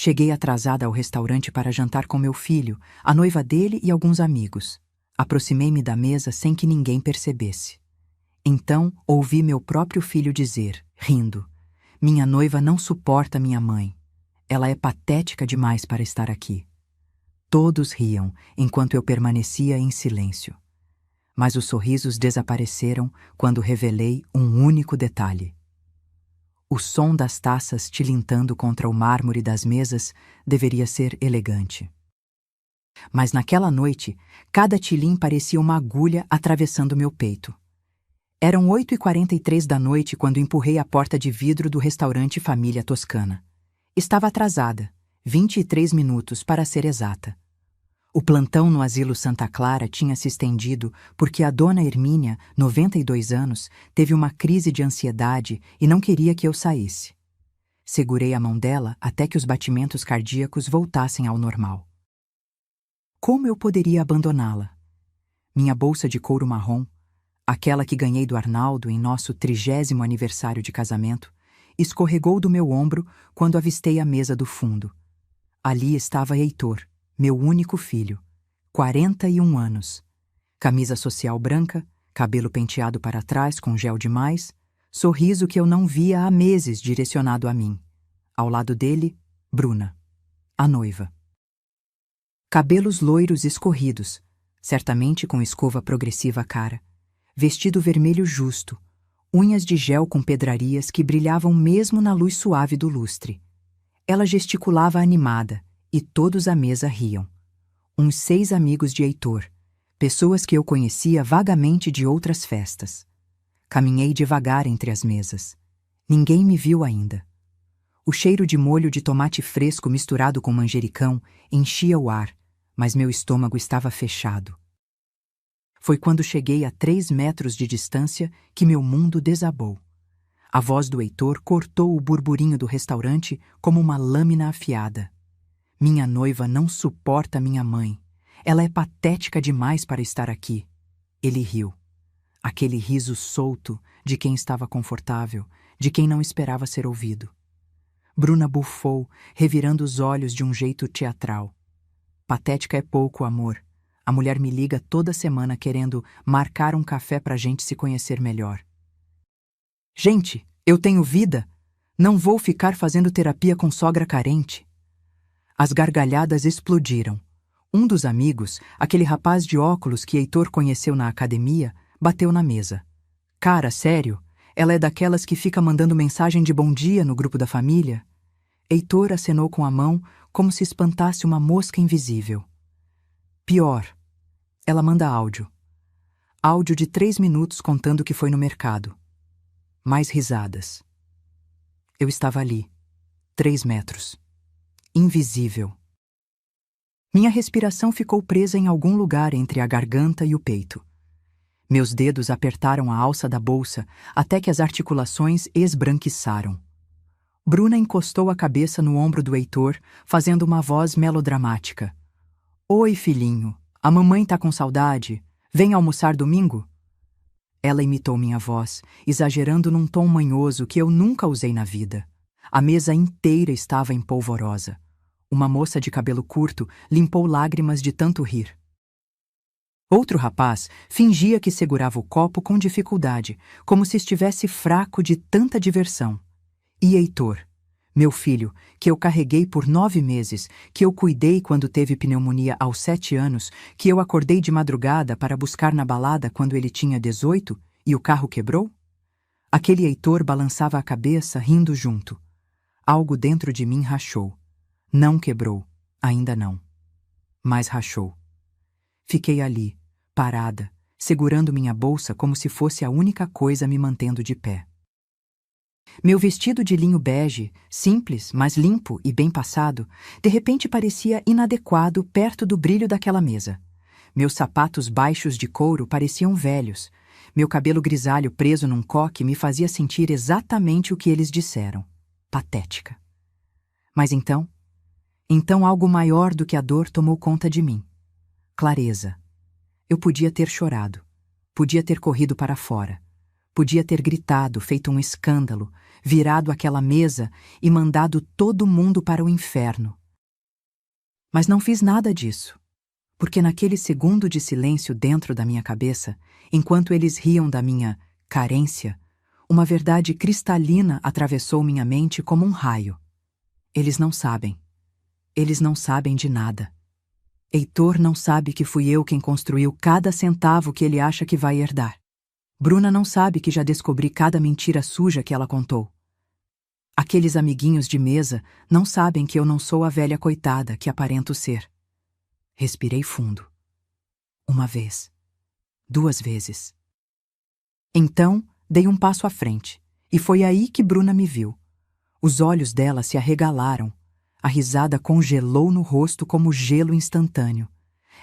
Cheguei atrasada ao restaurante para jantar com meu filho, a noiva dele e alguns amigos. Aproximei-me da mesa sem que ninguém percebesse. Então, ouvi meu próprio filho dizer, rindo: "Minha noiva não suporta minha mãe. Ela é patética demais para estar aqui." Todos riam, enquanto eu permanecia em silêncio. Mas os sorrisos desapareceram quando revelei um único detalhe. O som das taças tilintando contra o mármore das mesas deveria ser elegante. Mas naquela noite, cada tilim parecia uma agulha atravessando meu peito. Eram 8h43 da noite quando empurrei a porta de vidro do restaurante Família Toscana. Estava atrasada, 23 minutos para ser exata. O plantão no asilo Santa Clara tinha se estendido porque a dona Hermínia, 92 anos, teve uma crise de ansiedade e não queria que eu saísse. Segurei a mão dela até que os batimentos cardíacos voltassem ao normal. Como eu poderia abandoná-la? Minha bolsa de couro marrom, aquela que ganhei do Arnaldo em nosso 30º aniversário de casamento, escorregou do meu ombro quando avistei a mesa do fundo. Ali estava Heitor, meu único filho, 41 anos. Camisa social branca, cabelo penteado para trás com gel demais, sorriso que eu não via há meses direcionado a mim. Ao lado dele, Bruna, a noiva. Cabelos loiros escorridos, certamente com escova progressiva à cara, vestido vermelho justo, unhas de gel com pedrarias que brilhavam mesmo na luz suave do lustre. Ela gesticulava animada, e todos à mesa riam. Uns 6 amigos de Heitor, pessoas que eu conhecia vagamente de outras festas. Caminhei devagar entre as mesas. Ninguém me viu ainda. O cheiro de molho de tomate fresco misturado com manjericão enchia o ar, mas meu estômago estava fechado. Foi quando cheguei a 3 metros de distância que meu mundo desabou. A voz do Heitor cortou o burburinho do restaurante como uma lâmina afiada. Minha noiva não suporta minha mãe. Ela é patética demais para estar aqui. Ele riu. Aquele riso solto de quem estava confortável, de quem não esperava ser ouvido. Bruna bufou, revirando os olhos de um jeito teatral. Patética é pouco, amor. A mulher me liga toda semana querendo marcar um café pra gente se conhecer melhor. Gente, eu tenho vida. Não vou ficar fazendo terapia com sogra carente. As gargalhadas explodiram. Um dos amigos, aquele rapaz de óculos que Heitor conheceu na academia, bateu na mesa. Cara, sério? Ela é daquelas que fica mandando mensagem de bom dia no grupo da família? Heitor acenou com a mão como se espantasse uma mosca invisível. Pior, ela manda áudio. Áudio de 3 minutos contando que foi no mercado. Mais risadas. Eu estava ali, 3 metros. Invisível. Minha respiração ficou presa em algum lugar entre a garganta e o peito. Meus dedos apertaram a alça da bolsa até que as articulações esbranquiçaram. Bruna encostou a cabeça no ombro do Heitor, fazendo uma voz melodramática. Oi, filhinho. A mamãe tá com saudade. Vem almoçar domingo? Ela imitou minha voz, exagerando num tom manhoso que eu nunca usei na vida. A mesa inteira estava em polvorosa. Uma moça de cabelo curto limpou lágrimas de tanto rir. Outro rapaz fingia que segurava o copo com dificuldade, como se estivesse fraco de tanta diversão. E Heitor, meu filho, que eu carreguei por 9 meses, que eu cuidei quando teve pneumonia aos 7 anos, que eu acordei de madrugada para buscar na balada quando ele tinha 18 e o carro quebrou? Aquele Heitor balançava a cabeça, rindo junto. Algo dentro de mim rachou. Não quebrou, ainda não. Mas rachou. Fiquei ali, parada, segurando minha bolsa como se fosse a única coisa me mantendo de pé. Meu vestido de linho bege, simples, mas limpo e bem passado, de repente parecia inadequado perto do brilho daquela mesa. Meus sapatos baixos de couro pareciam velhos. Meu cabelo grisalho preso num coque me fazia sentir exatamente o que eles disseram. Patética. Mas então algo maior do que a dor tomou conta de mim. Clareza. Eu podia ter chorado. Podia ter corrido para fora. Podia ter gritado, feito um escândalo, virado aquela mesa e mandado todo mundo para o inferno. Mas não fiz nada disso, porque naquele segundo de silêncio dentro da minha cabeça, enquanto eles riam da minha carência, uma verdade cristalina atravessou minha mente como um raio. Eles não sabem. Eles não sabem de nada. Heitor não sabe que fui eu quem construiu cada centavo que ele acha que vai herdar. Bruna não sabe que já descobri cada mentira suja que ela contou. Aqueles amiguinhos de mesa não sabem que eu não sou a velha coitada que aparento ser. Respirei fundo. 1 vez. 2 vezes. Então, dei um passo à frente, e foi aí que Bruna me viu. Os olhos dela se arregalaram. A risada congelou no rosto como gelo instantâneo.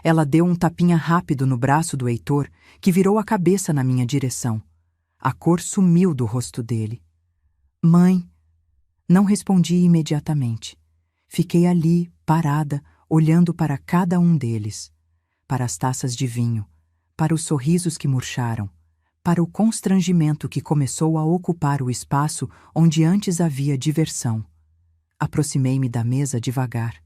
Ela deu um tapinha rápido no braço do Heitor, que virou a cabeça na minha direção. A cor sumiu do rosto dele. Mãe! Não respondi imediatamente. Fiquei ali, parada, olhando para cada um deles. Para as taças de vinho, para os sorrisos que murcharam, para o constrangimento que começou a ocupar o espaço onde antes havia diversão. Aproximei-me da mesa devagar.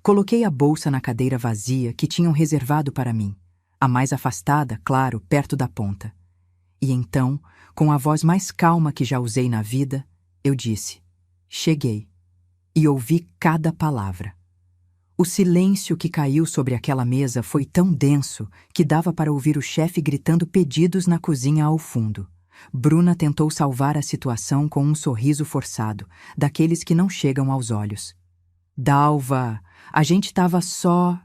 Coloquei a bolsa na cadeira vazia que tinham reservado para mim, a mais afastada, claro, perto da ponta. E então, com a voz mais calma que já usei na vida, eu disse: cheguei. E ouvi cada palavra. O silêncio que caiu sobre aquela mesa foi tão denso que dava para ouvir o chefe gritando pedidos na cozinha ao fundo. Bruna tentou salvar a situação com um sorriso forçado, daqueles que não chegam aos olhos. Dalva, a gente estava só...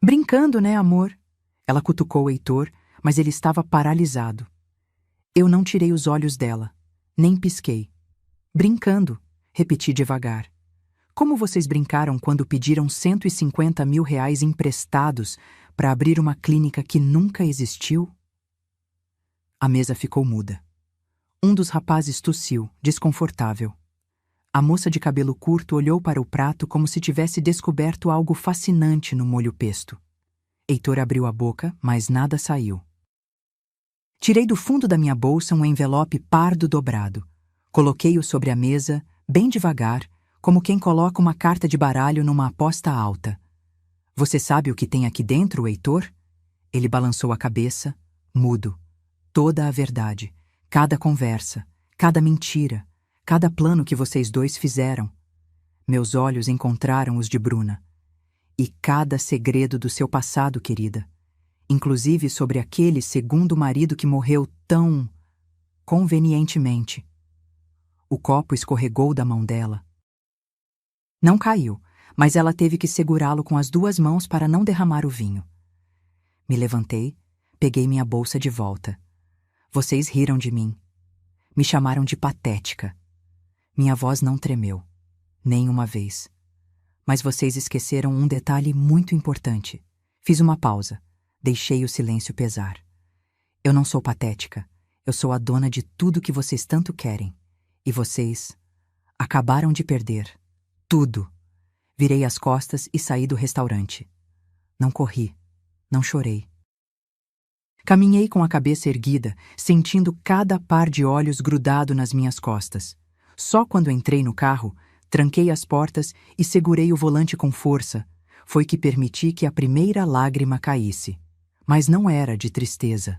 Brincando, né, amor? Ela cutucou o Heitor, mas ele estava paralisado. Eu não tirei os olhos dela, nem pisquei. Brincando, repeti devagar. Como vocês brincaram quando pediram 150 mil reais emprestados para abrir uma clínica que nunca existiu? A mesa ficou muda. Um dos rapazes tossiu, desconfortável. A moça de cabelo curto olhou para o prato como se tivesse descoberto algo fascinante no molho pesto. Heitor abriu a boca, mas nada saiu. Tirei do fundo da minha bolsa um envelope pardo dobrado. Coloquei-o sobre a mesa, bem devagar, como quem coloca uma carta de baralho numa aposta alta. Você sabe o que tem aqui dentro, Heitor? Ele balançou a cabeça, mudo. Toda a verdade, cada conversa, cada mentira, cada plano que vocês dois fizeram. Meus olhos encontraram os de Bruna. E cada segredo do seu passado, querida. Inclusive sobre aquele segundo marido que morreu tão convenientemente. O copo escorregou da mão dela. Não caiu, mas ela teve que segurá-lo com as 2 mãos para não derramar o vinho. Me levantei, peguei minha bolsa de volta. Vocês riram de mim. Me chamaram de patética. Minha voz não tremeu, nem uma vez. Mas vocês esqueceram um detalhe muito importante. Fiz uma pausa, deixei o silêncio pesar. Eu não sou patética, eu sou a dona de tudo que vocês tanto querem. E vocês acabaram de perder. Tudo. Virei as costas e saí do restaurante. Não corri, não chorei. Caminhei com a cabeça erguida, sentindo cada par de olhos grudado nas minhas costas. Só quando entrei no carro, tranquei as portas e segurei o volante com força. Foi que permiti que a primeira lágrima caísse. Mas não era de tristeza.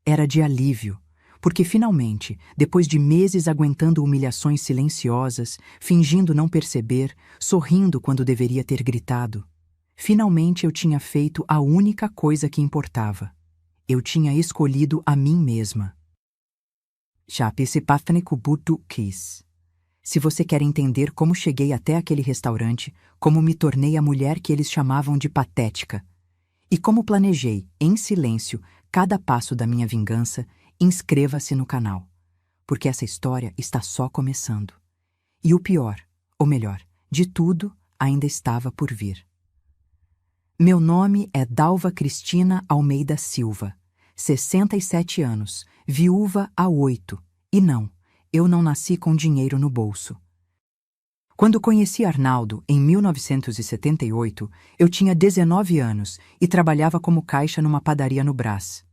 Era de alívio. Porque finalmente, depois de meses aguentando humilhações silenciosas, fingindo não perceber, sorrindo quando deveria ter gritado, finalmente eu tinha feito a única coisa que importava. Eu tinha escolhido a mim mesma. Se você quer entender como cheguei até aquele restaurante, como me tornei a mulher que eles chamavam de patética, e como planejei, em silêncio, cada passo da minha vingança, inscreva-se no canal, porque essa história está só começando. E o pior, ou melhor, de tudo, ainda estava por vir. Meu nome é Dalva Cristina Almeida Silva, 67 anos, viúva há 8, e não, eu não nasci com dinheiro no bolso. Quando conheci Arnaldo, em 1978, eu tinha 19 anos e trabalhava como caixa numa padaria no Brás.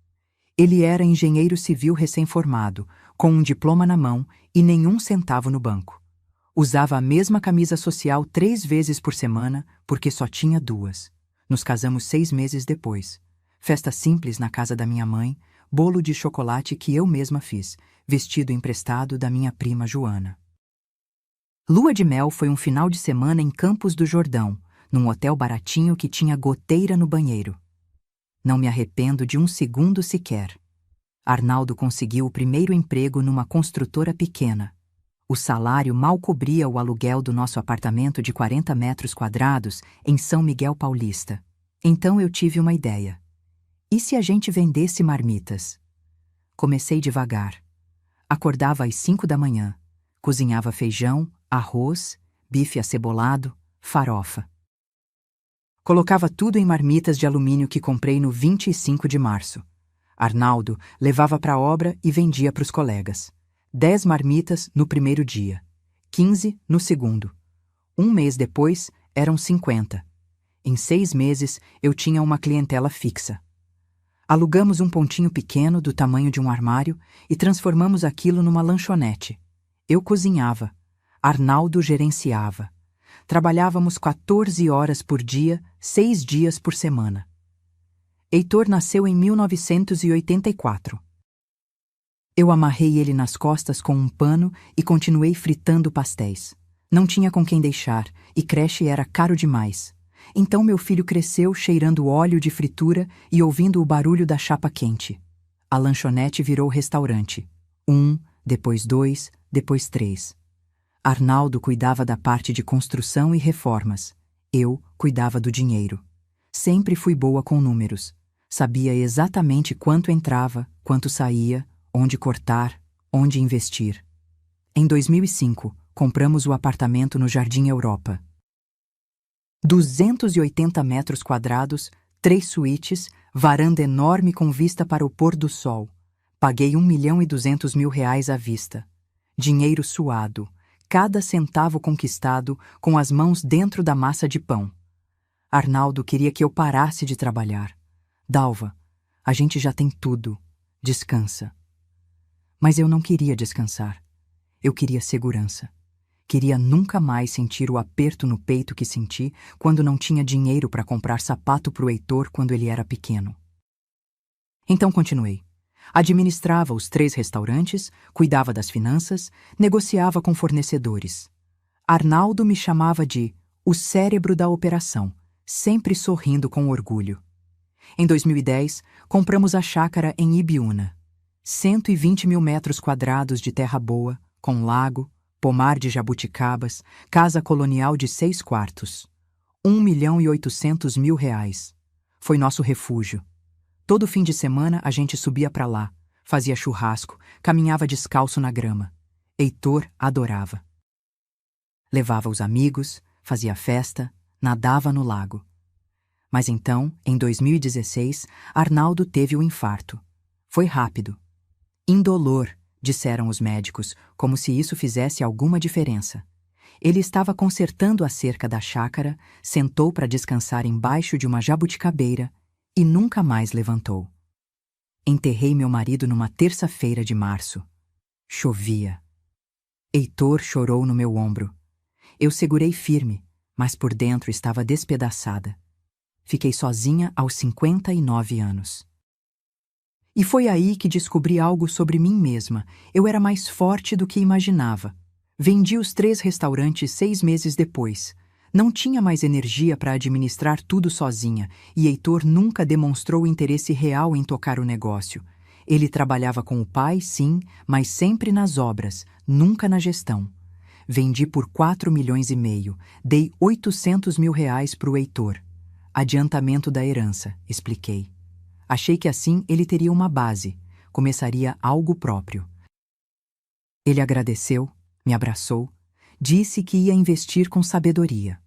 Ele era engenheiro civil recém-formado, com um diploma na mão e nenhum centavo no banco. Usava a mesma camisa social 3 vezes por semana, porque só tinha 2. Nos casamos 6 meses depois. Festa simples na casa da minha mãe, bolo de chocolate que eu mesma fiz, vestido emprestado da minha prima Joana. Lua de mel foi um final de semana em Campos do Jordão, num hotel baratinho que tinha goteira no banheiro. Não me arrependo de um segundo sequer. Arnaldo conseguiu o primeiro emprego numa construtora pequena. O salário mal cobria o aluguel do nosso apartamento de 40 metros quadrados em São Miguel Paulista. Então eu tive uma ideia. E se a gente vendesse marmitas? Comecei devagar. Acordava às 5 da manhã. Cozinhava feijão, arroz, bife acebolado, farofa. Colocava tudo em marmitas de alumínio que comprei no 25 de março. Arnaldo levava para a obra e vendia para os colegas. 10 marmitas no primeiro dia, 15 no segundo. Um mês depois, eram 50. Em 6 meses, eu tinha uma clientela fixa. Alugamos um pontinho pequeno do tamanho de um armário e transformamos aquilo numa lanchonete. Eu cozinhava. Arnaldo gerenciava. Trabalhávamos 14 horas por dia, 6 dias por semana. Heitor nasceu em 1984. Eu amarrei ele nas costas com um pano e continuei fritando pastéis. Não tinha com quem deixar, e creche era caro demais. Então meu filho cresceu cheirando óleo de fritura e ouvindo o barulho da chapa quente. A lanchonete virou restaurante. 1, depois 2, depois 3. Arnaldo cuidava da parte de construção e reformas. Eu cuidava do dinheiro. Sempre fui boa com números. Sabia exatamente quanto entrava, quanto saía, onde cortar, onde investir. Em 2005, compramos o apartamento no Jardim Europa. 280 metros quadrados, 3 suítes, varanda enorme com vista para o pôr do sol. Paguei R$ 1.200.000 à vista. Dinheiro suado, cada centavo conquistado com as mãos dentro da massa de pão. Arnaldo queria que eu parasse de trabalhar. Dalva, a gente já tem tudo. Descansa. Mas eu não queria descansar. Eu queria segurança. Queria nunca mais sentir o aperto no peito que senti quando não tinha dinheiro para comprar sapato para o Heitor quando ele era pequeno. Então continuei. Administrava os 3 restaurantes, cuidava das finanças, negociava com fornecedores. Arnaldo me chamava de o cérebro da operação, sempre sorrindo com orgulho. Em 2010, compramos a chácara em Ibiúna. 120 mil metros quadrados de terra boa, com lago, pomar de jabuticabas, casa colonial de 6 quartos. R$ 1.800.000. Foi nosso refúgio. Todo fim de semana a gente subia para lá, fazia churrasco, caminhava descalço na grama. Heitor adorava. Levava os amigos, fazia festa, nadava no lago. Mas então, em 2016, Arnaldo teve o infarto. Foi rápido. Indolor, disseram os médicos, como se isso fizesse alguma diferença. Ele estava consertando a cerca da chácara, sentou para descansar embaixo de uma jabuticabeira e nunca mais levantou. Enterrei meu marido numa terça-feira de março. Chovia. Heitor chorou no meu ombro. Eu segurei firme, mas por dentro estava despedaçada. Fiquei sozinha aos 59 anos. E foi aí que descobri algo sobre mim mesma. Eu era mais forte do que imaginava. Vendi os 3 restaurantes 6 meses depois. Não tinha mais energia para administrar tudo sozinha, e Heitor nunca demonstrou interesse real em tocar o negócio. Ele trabalhava com o pai, sim, mas sempre nas obras, nunca na gestão. Vendi por R$ 4,5 milhões, dei R$ 800.000 para o Heitor. Adiantamento da herança, expliquei. Achei que assim ele teria uma base, começaria algo próprio. Ele agradeceu, me abraçou, disse que ia investir com sabedoria.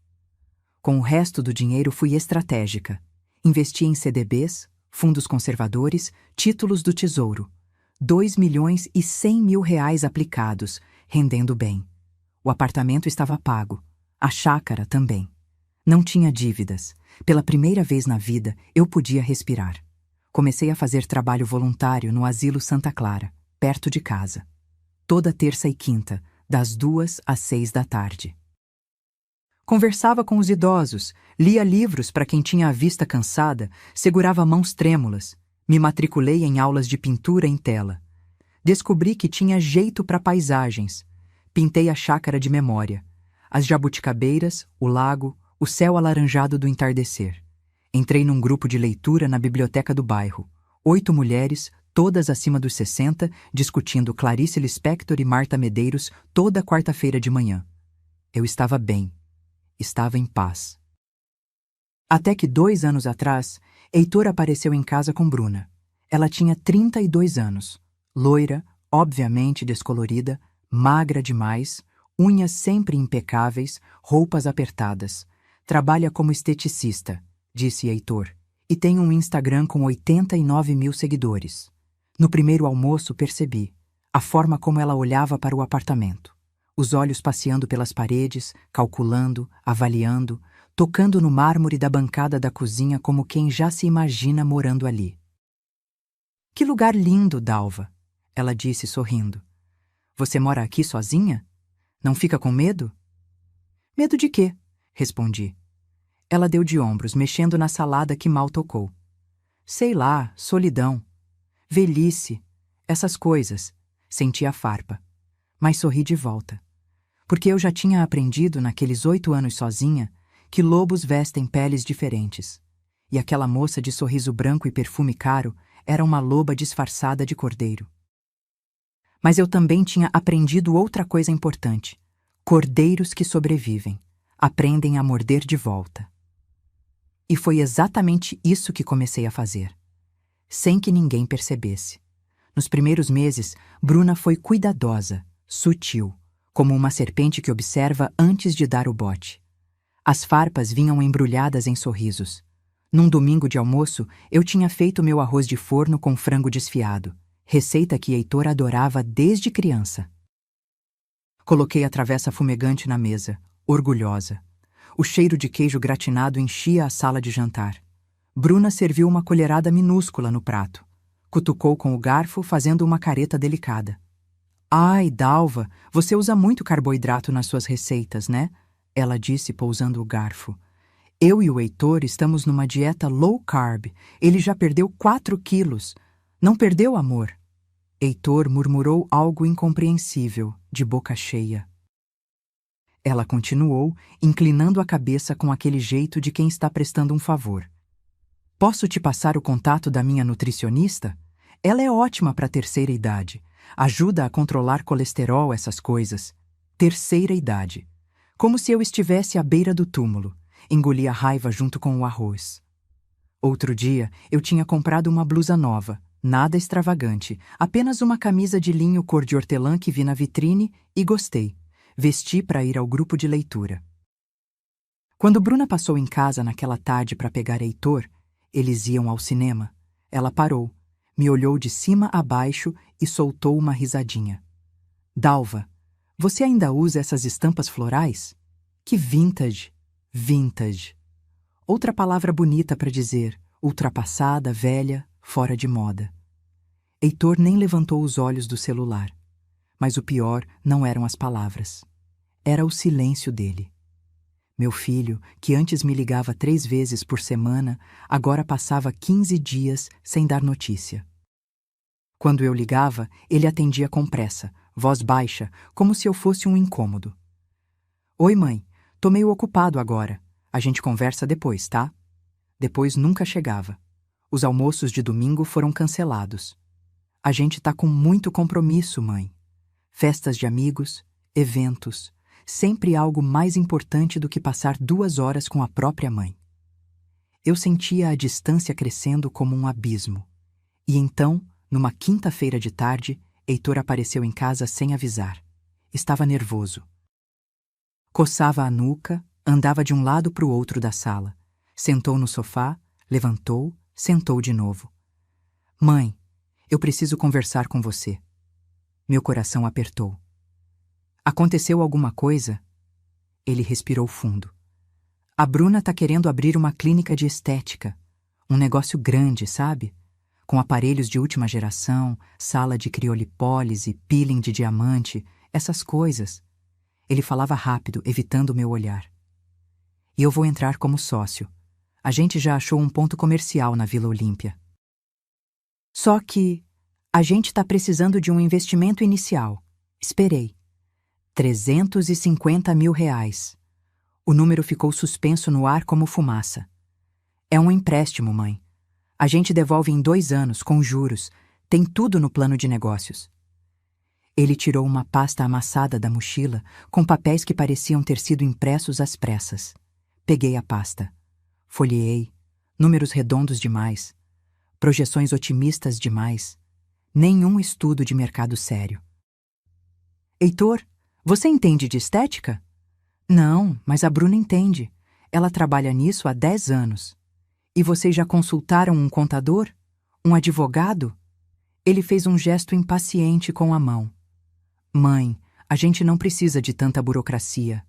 Com o resto do dinheiro fui estratégica. Investi em CDBs, fundos conservadores, títulos do Tesouro. R$ 2.100.000 aplicados, rendendo bem. O apartamento estava pago, a chácara também. Não tinha dívidas. Pela primeira vez na vida, eu podia respirar. Comecei a fazer trabalho voluntário no Asilo Santa Clara, perto de casa. Toda terça e quinta, das 2 às 6 da tarde. Conversava com os idosos, lia livros para quem tinha a vista cansada, segurava mãos trêmulas, me matriculei em aulas de pintura em tela. Descobri que tinha jeito para paisagens. Pintei a chácara de memória, as jabuticabeiras, o lago, o céu alaranjado do entardecer. Entrei num grupo de leitura na biblioteca do bairro. 8 mulheres, todas acima dos 60, discutindo Clarice Lispector e Marta Medeiros toda quarta-feira de manhã. Eu estava bem. Estava em paz. Até que 2 anos atrás, Heitor apareceu em casa com Bruna. Ela tinha 32 anos. Loira, obviamente descolorida, magra demais, unhas sempre impecáveis, roupas apertadas. Trabalha como esteticista, disse Heitor, e tem um Instagram com 89 mil seguidores. No primeiro almoço percebi a forma como ela olhava para o apartamento. Os olhos passeando pelas paredes, calculando, avaliando, tocando no mármore da bancada da cozinha como quem já se imagina morando ali. Que lugar lindo, Dalva, ela disse sorrindo. Você mora aqui sozinha? Não fica com medo? Medo de quê? Respondi. Ela deu de ombros, mexendo na salada que mal tocou. Sei lá, solidão. Velhice, essas coisas. Senti a farpa. Mas sorri de volta. Porque eu já tinha aprendido, naqueles 8 anos sozinha, que lobos vestem peles diferentes. E aquela moça de sorriso branco e perfume caro era uma loba disfarçada de cordeiro. Mas eu também tinha aprendido outra coisa importante. Cordeiros que sobrevivem, aprendem a morder de volta. E foi exatamente isso que comecei a fazer. Sem que ninguém percebesse. Nos primeiros meses, Bruna foi cuidadosa, sutil, como uma serpente que observa antes de dar o bote. As farpas vinham embrulhadas em sorrisos. Num domingo de almoço, eu tinha feito meu arroz de forno com frango desfiado, receita que Heitor adorava desde criança. Coloquei a travessa fumegante na mesa, orgulhosa. O cheiro de queijo gratinado enchia a sala de jantar. Bruna serviu uma colherada minúscula no prato. Cutucou com o garfo, fazendo uma careta delicada. Ai, Dalva, você usa muito carboidrato nas suas receitas, né? Ela disse, pousando o garfo. Eu e o Heitor estamos numa dieta low carb. Ele já perdeu 4 quilos. Não perdeu, amor? Heitor murmurou algo incompreensível, de boca cheia. Ela continuou, inclinando a cabeça com aquele jeito de quem está prestando um favor. Posso te passar o contato da minha nutricionista? Ela é ótima para a terceira idade. Ajuda a controlar colesterol, essas coisas. Terceira idade. Como se eu estivesse à beira do túmulo. Engoli a raiva junto com o arroz. Outro dia, eu tinha comprado uma blusa nova, nada extravagante, apenas uma camisa de linho cor de hortelã que vi na vitrine e gostei. Vesti para ir ao grupo de leitura. Quando Bruna passou em casa naquela tarde para pegar Heitor, eles iam ao cinema. Ela parou, me olhou de cima a baixo e soltou uma risadinha. Dalva, você ainda usa essas estampas florais? Que vintage, vintage. Outra palavra bonita para dizer, ultrapassada, velha, fora de moda. Heitor nem levantou os olhos do celular. Mas o pior não eram as palavras. Era o silêncio dele. Meu filho, que antes me ligava 3 vezes por semana, agora passava 15 dias sem dar notícia. Quando eu ligava, ele atendia com pressa, voz baixa, como se eu fosse um incômodo. Oi, mãe, tô meio ocupado agora. A gente conversa depois, tá? Depois nunca chegava. Os almoços de domingo foram cancelados. A gente tá com muito compromisso, mãe. Festas de amigos, eventos, sempre algo mais importante do que passar 2 horas com a própria mãe. Eu sentia a distância crescendo como um abismo. E então, numa quinta-feira de tarde, Heitor apareceu em casa sem avisar. Estava nervoso. Coçava a nuca, andava de um lado para o outro da sala. Sentou no sofá, levantou, sentou de novo. Mãe, eu preciso conversar com você. Meu coração apertou. Aconteceu alguma coisa? Ele respirou fundo. A Bruna tá querendo abrir uma clínica de estética. Um negócio grande, sabe? com aparelhos de última geração, sala de criolipólise, peeling de diamante, essas coisas. Ele falava rápido, evitando meu olhar. E eu vou entrar como sócio. A gente já achou um ponto comercial na Vila Olímpia. Só que a gente está precisando de um investimento inicial. Esperei. R$350 mil. O número ficou suspenso no ar como fumaça. É um empréstimo, mãe. A gente devolve em 2 anos, com juros. Tem tudo no plano de negócios. Ele tirou uma pasta amassada da mochila, com papéis que pareciam ter sido impressos às pressas. Peguei a pasta. Folheei. Números redondos demais. Projeções otimistas demais. Nenhum estudo de mercado sério. Heitor, você entende de estética? Não, mas a Bruna entende. Ela trabalha nisso há 10 anos. E vocês já consultaram um contador? Um advogado? Ele fez um gesto impaciente com a mão. Mãe, a gente não precisa de tanta burocracia.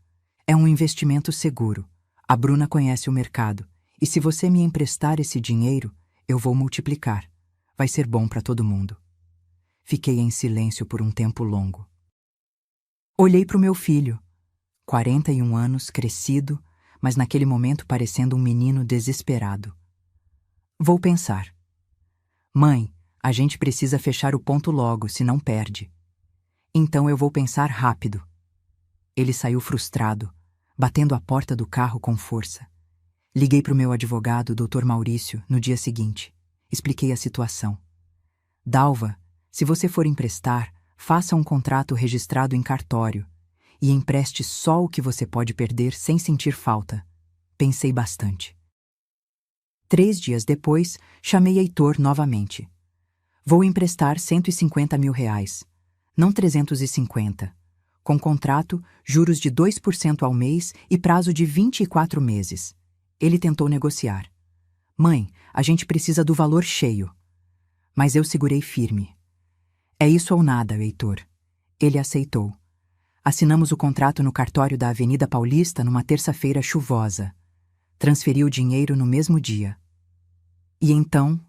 É um investimento seguro. A Bruna conhece o mercado. E se você me emprestar esse dinheiro, eu vou multiplicar. Vai ser bom para todo mundo. Fiquei em silêncio por um tempo longo. Olhei para o meu filho. 41 anos, crescido, mas naquele momento parecendo um menino desesperado. Vou pensar. Mãe, a gente precisa fechar o ponto logo, senão perde. Então eu vou pensar rápido. Ele saiu frustrado, batendo a porta do carro com força. Liguei para o meu advogado, Dr. Maurício, no dia seguinte. Expliquei a situação. Dalva, se você for emprestar, faça um contrato registrado em cartório e empreste só o que você pode perder sem sentir falta. Pensei bastante. 3 dias depois, chamei Heitor novamente. Vou emprestar R$150 mil, não 350. Com contrato, juros de 2% ao mês e prazo de 24 meses. Ele tentou negociar. Mãe, a gente precisa do valor cheio. Mas eu segurei firme. É isso ou nada, Heitor. Ele aceitou. Assinamos o contrato no cartório da Avenida Paulista numa terça-feira chuvosa. Transferi o dinheiro no mesmo dia. E então,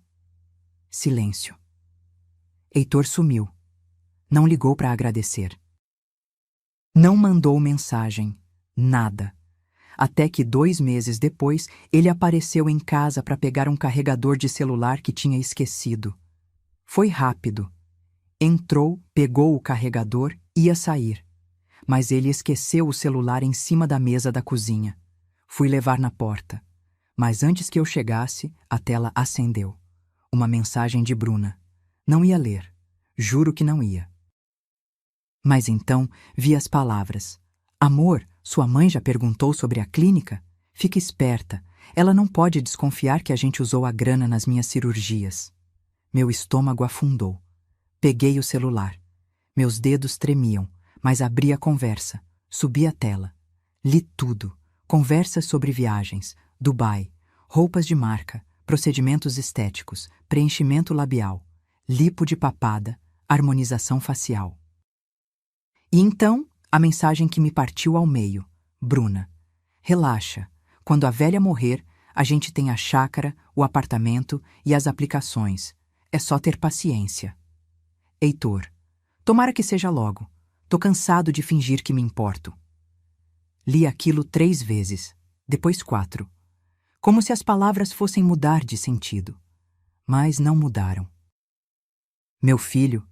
silêncio. Heitor sumiu. Não ligou para agradecer. Não mandou mensagem. Nada. Até que 2 meses depois, ele apareceu em casa para pegar um carregador de celular que tinha esquecido. Foi rápido. Entrou, pegou o carregador e ia sair. Mas ele esqueceu o celular em cima da mesa da cozinha. Fui levar na porta. Mas antes que eu chegasse, a tela acendeu. Uma mensagem de Bruna. Não ia ler. Juro que não ia. Mas então vi as palavras. Amor, sua mãe já perguntou sobre a clínica? Fique esperta. Ela não pode desconfiar que a gente usou a grana nas minhas cirurgias. Meu estômago afundou. Peguei o celular. Meus dedos tremiam, mas abri a conversa. Subi a tela. Li tudo. Conversas sobre viagens, Dubai, roupas de marca, procedimentos estéticos, preenchimento labial, lipo de papada, harmonização facial. E então, a mensagem que me partiu ao meio. Bruna, relaxa. Quando a velha morrer, a gente tem a chácara, o apartamento e as aplicações. É só ter paciência. Heitor, tomara que seja logo. Tô cansado de fingir que me importo. Li aquilo 3 vezes, depois 4. Como se as palavras fossem mudar de sentido. Mas não mudaram. Meu filho,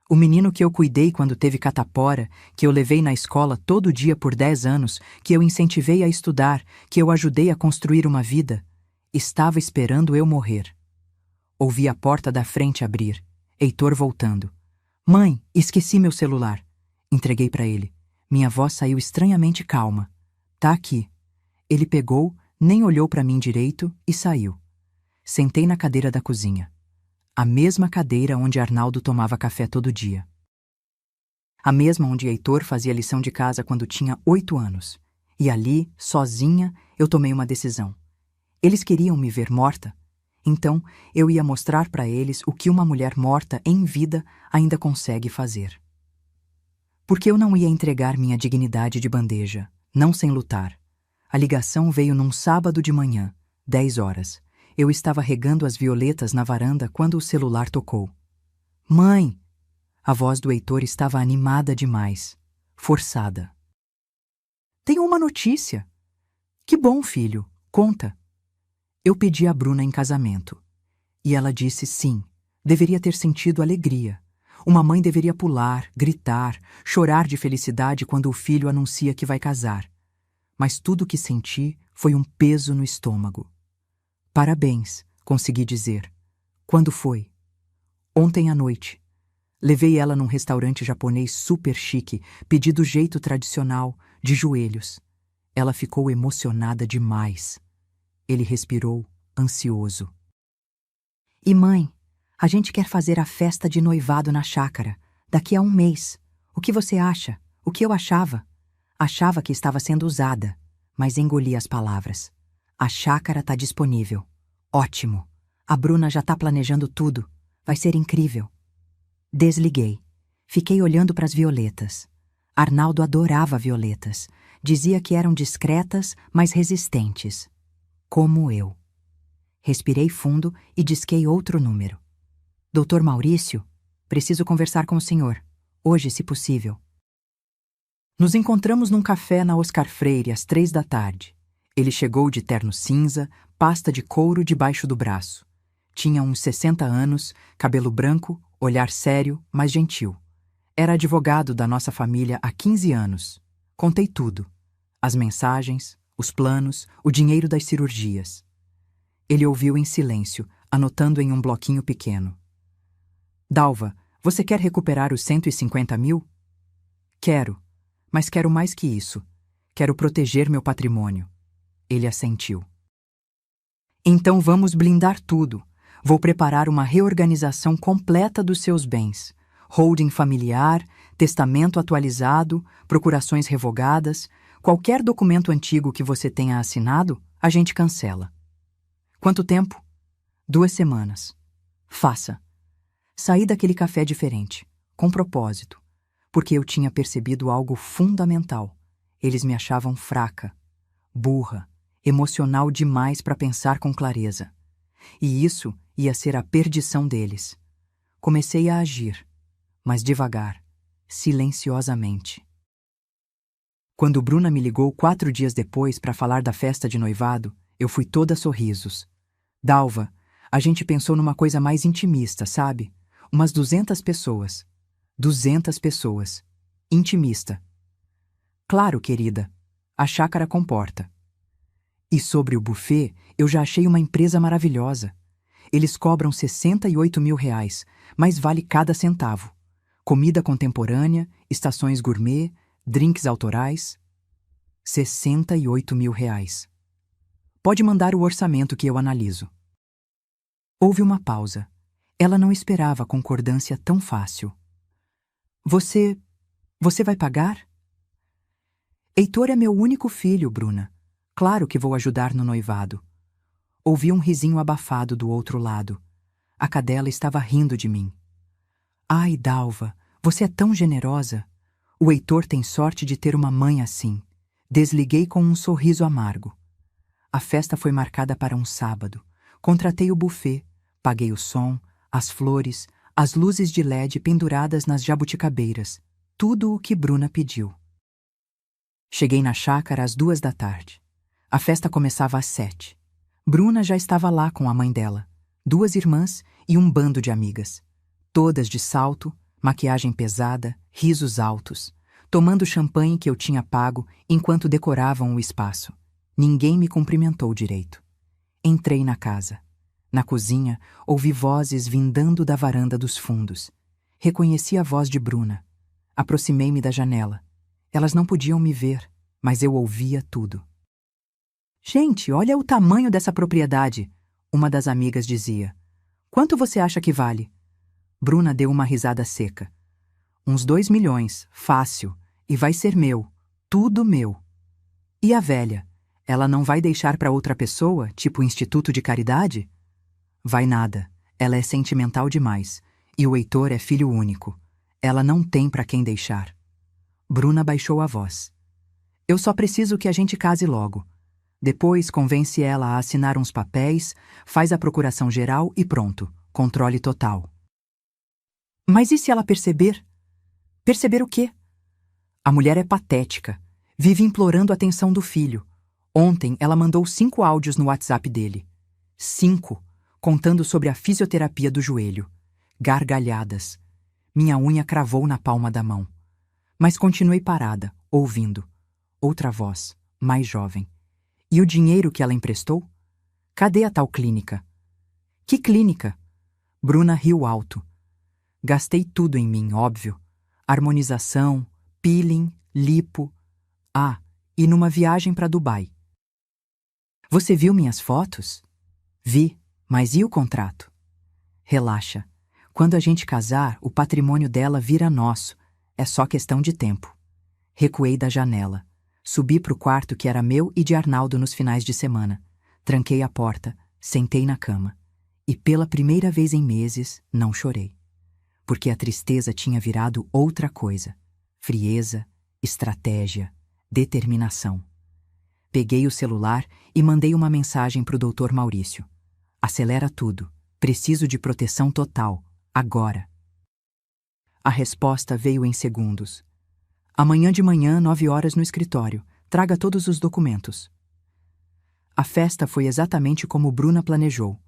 o menino que eu cuidei quando teve catapora, que eu levei na escola todo dia por 10 anos, que eu incentivei a estudar, que eu ajudei a construir uma vida, estava esperando eu morrer. Ouvi a porta da frente abrir. Heitor voltando. Mãe, esqueci meu celular. Entreguei para ele. Minha voz saiu estranhamente calma. Tá aqui. Ele pegou, nem olhou para mim direito e saiu. Sentei na cadeira da cozinha. A mesma cadeira onde Arnaldo tomava café todo dia. A mesma onde Heitor fazia lição de casa quando tinha 8 anos. E ali, sozinha, eu tomei uma decisão. Eles queriam me ver morta. Então, eu ia mostrar para eles o que uma mulher morta em vida ainda consegue fazer. Porque eu não ia entregar minha dignidade de bandeja, não sem lutar. A ligação veio num sábado de manhã, 10 horas. Eu estava regando as violetas na varanda quando o celular tocou. Mãe! A voz do Heitor estava animada demais, forçada. Tenho uma notícia. Que bom, filho. Conta. Eu pedi a Bruna em casamento. E ela disse sim. Deveria ter sentido alegria. Uma mãe deveria pular, gritar, chorar de felicidade quando o filho anuncia que vai casar. Mas tudo o que senti foi um peso no estômago. Parabéns, consegui dizer. Quando foi? Ontem à noite. Levei ela num restaurante japonês super chique, pedi do jeito tradicional, de joelhos. Ela ficou emocionada demais. Ele respirou, ansioso. E mãe, a gente quer fazer a festa de noivado na chácara, daqui a 1 mês. O que você acha? O que eu achava? Achava que estava sendo usada, mas engoli as palavras. A chácara está disponível. Ótimo. A Bruna já está planejando tudo. Vai ser incrível. Desliguei. Fiquei olhando para as violetas. Arnaldo adorava violetas. Dizia que eram discretas, mas resistentes. Como eu. Respirei fundo e disquei outro número. Doutor Maurício, preciso conversar com o senhor. Hoje, se possível. Nos encontramos num café na Oscar Freire às 3 da tarde. Ele chegou de terno cinza, pasta de couro debaixo do braço. Tinha uns 60 anos, cabelo branco, olhar sério, mas gentil. Era advogado da nossa família há 15 anos. Contei tudo. As mensagens, os planos, o dinheiro das cirurgias. Ele ouviu em silêncio, anotando em um bloquinho pequeno. Dalva, você quer recuperar os 150 mil? Quero, mas quero mais que isso. Quero proteger meu patrimônio. Ele assentiu. Então vamos blindar tudo. Vou preparar uma reorganização completa dos seus bens. Holding familiar, testamento atualizado, procurações revogadas, qualquer documento antigo que você tenha assinado, a gente cancela. Quanto tempo? 2 semanas. Faça. Saí daquele café diferente, com propósito, porque eu tinha percebido algo fundamental. Eles me achavam fraca, burra, emocional demais para pensar com clareza. E isso ia ser a perdição deles. Comecei a agir, mas devagar, silenciosamente. Quando Bruna me ligou 4 dias depois para falar da festa de noivado, eu fui toda sorrisos. Dalva, a gente pensou numa coisa mais intimista, sabe? Umas 200 pessoas. 200 pessoas. Intimista. Claro, querida. A chácara comporta. E sobre o buffet, eu já achei uma empresa maravilhosa. Eles cobram 68 mil reais, mas vale cada centavo. Comida contemporânea, estações gourmet, drinks autorais. 68 mil reais. Pode mandar o orçamento que eu analiso. Houve uma pausa. Ela não esperava concordância tão fácil. Você vai pagar? Heitor é meu único filho, Bruna. Claro que vou ajudar no noivado. Ouvi um risinho abafado do outro lado. A cadela estava rindo de mim. Ai, Dalva, você é tão generosa. O Heitor tem sorte de ter uma mãe assim. Desliguei com um sorriso amargo. A festa foi marcada para um sábado. Contratei o buffet, paguei o som, as flores, as luzes de LED penduradas nas jabuticabeiras. Tudo o que Bruna pediu. Cheguei na chácara às 2 da tarde. A festa começava às 7. Bruna já estava lá com a mãe dela, 2 irmãs e um bando de amigas. Todas de salto, maquiagem pesada, risos altos, tomando champanhe que eu tinha pago enquanto decoravam o espaço. Ninguém me cumprimentou direito. Entrei na casa. Na cozinha, ouvi vozes vindando da varanda dos fundos. Reconheci a voz de Bruna. Aproximei-me da janela. Elas não podiam me ver, mas eu ouvia tudo. Gente, olha o tamanho dessa propriedade, uma das amigas dizia. Quanto você acha que vale? Bruna deu uma risada seca. Uns 2 milhões, fácil, e vai ser meu, tudo meu. E a velha? Ela não vai deixar para outra pessoa, tipo instituto de caridade? Vai nada, ela é sentimental demais, e o Heitor é filho único. Ela não tem para quem deixar. Bruna baixou a voz. Eu só preciso que a gente case logo. Depois convence ela a assinar uns papéis, faz a procuração geral e pronto, controle total. Mas e se ela perceber? Perceber o quê? A mulher é patética. Vive implorando a atenção do filho. Ontem ela mandou 5 áudios no WhatsApp dele. 5, contando sobre a fisioterapia do joelho. Gargalhadas. Minha unha cravou na palma da mão. Mas continuei parada, ouvindo. Outra voz, mais jovem. E o dinheiro que ela emprestou? Cadê a tal clínica? Que clínica? Bruna riu alto. Gastei tudo em mim, óbvio. Harmonização, peeling, lipo. Ah, e numa viagem para Dubai. Você viu minhas fotos? Vi, mas e o contrato? Relaxa. Quando a gente casar, o patrimônio dela vira nosso. É só questão de tempo. Recuei da janela. Subi para o quarto que era meu e de Arnaldo nos finais de semana. Tranquei a porta, sentei na cama. E pela primeira vez em meses, não chorei. Porque a tristeza tinha virado outra coisa. Frieza, estratégia, determinação. Peguei o celular e mandei uma mensagem para o Dr. Maurício. Acelera tudo. Preciso de proteção total. Agora. A resposta veio em segundos. Amanhã de manhã, 9 horas no escritório. Traga todos os documentos. A festa foi exatamente como Bruna planejou.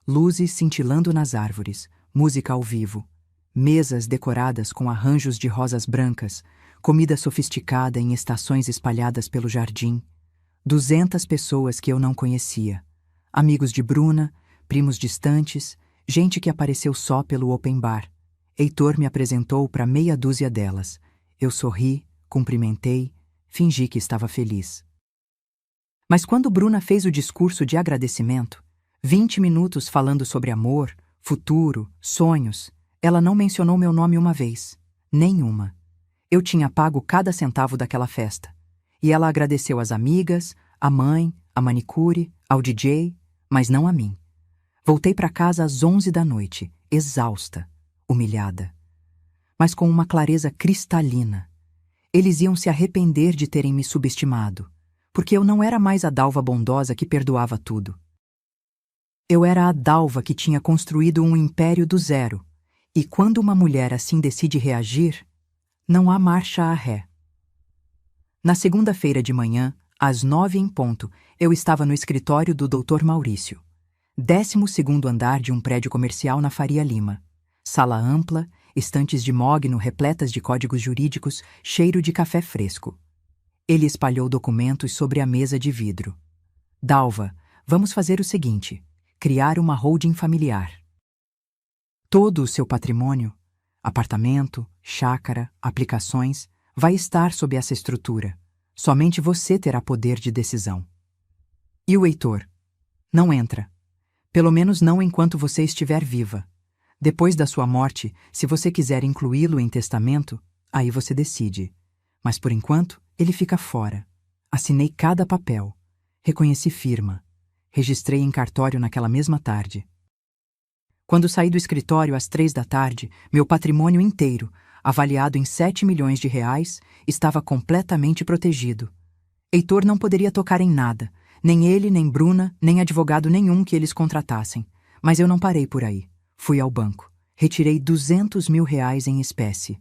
Luzes cintilando nas árvores, música ao vivo, mesas decoradas com arranjos de rosas brancas, comida sofisticada em estações espalhadas pelo jardim, 200 pessoas que eu não conhecia, amigos de Bruna, primos distantes, gente que apareceu só pelo open bar. Heitor me apresentou para meia dúzia delas. Eu sorri, cumprimentei, fingi que estava feliz. Mas quando Bruna fez o discurso de agradecimento, 20 minutos falando sobre amor, futuro, sonhos, ela não mencionou meu nome uma vez. Nenhuma. Eu tinha pago cada centavo daquela festa. E ela agradeceu às amigas, à mãe, à manicure, ao DJ, mas não a mim. Voltei para casa às 11 da noite, exausta, humilhada. Mas com uma clareza cristalina. Eles iam se arrepender de terem me subestimado, porque eu não era mais a Dalva bondosa que perdoava tudo. Eu era a Dalva que tinha construído um império do zero, e quando uma mulher assim decide reagir, não há marcha a ré. Na segunda-feira de manhã, às 9 em ponto, eu estava no escritório do Dr. Maurício. 12º andar de um prédio comercial na Faria Lima. Sala ampla, estantes de mogno repletas de códigos jurídicos, cheiro de café fresco. Ele espalhou documentos sobre a mesa de vidro. Dalva, vamos fazer o seguinte: criar uma holding familiar. Todo o seu patrimônio, apartamento, chácara, aplicações, vai estar sob essa estrutura. Somente você terá poder de decisão. E o Heitor? Não entra. Pelo menos não enquanto você estiver viva. Depois da sua morte, se você quiser incluí-lo em testamento, aí você decide. Mas por enquanto, ele fica fora. Assinei cada papel. Reconheci firma. Registrei em cartório naquela mesma tarde. Quando saí do escritório às 3 da tarde, meu patrimônio inteiro, avaliado em 7 milhões de reais, estava completamente protegido. Heitor não poderia tocar em nada, nem ele, nem Bruna, nem advogado nenhum que eles contratassem. Mas eu não parei por aí. Fui ao banco. Retirei 200 mil reais em espécie.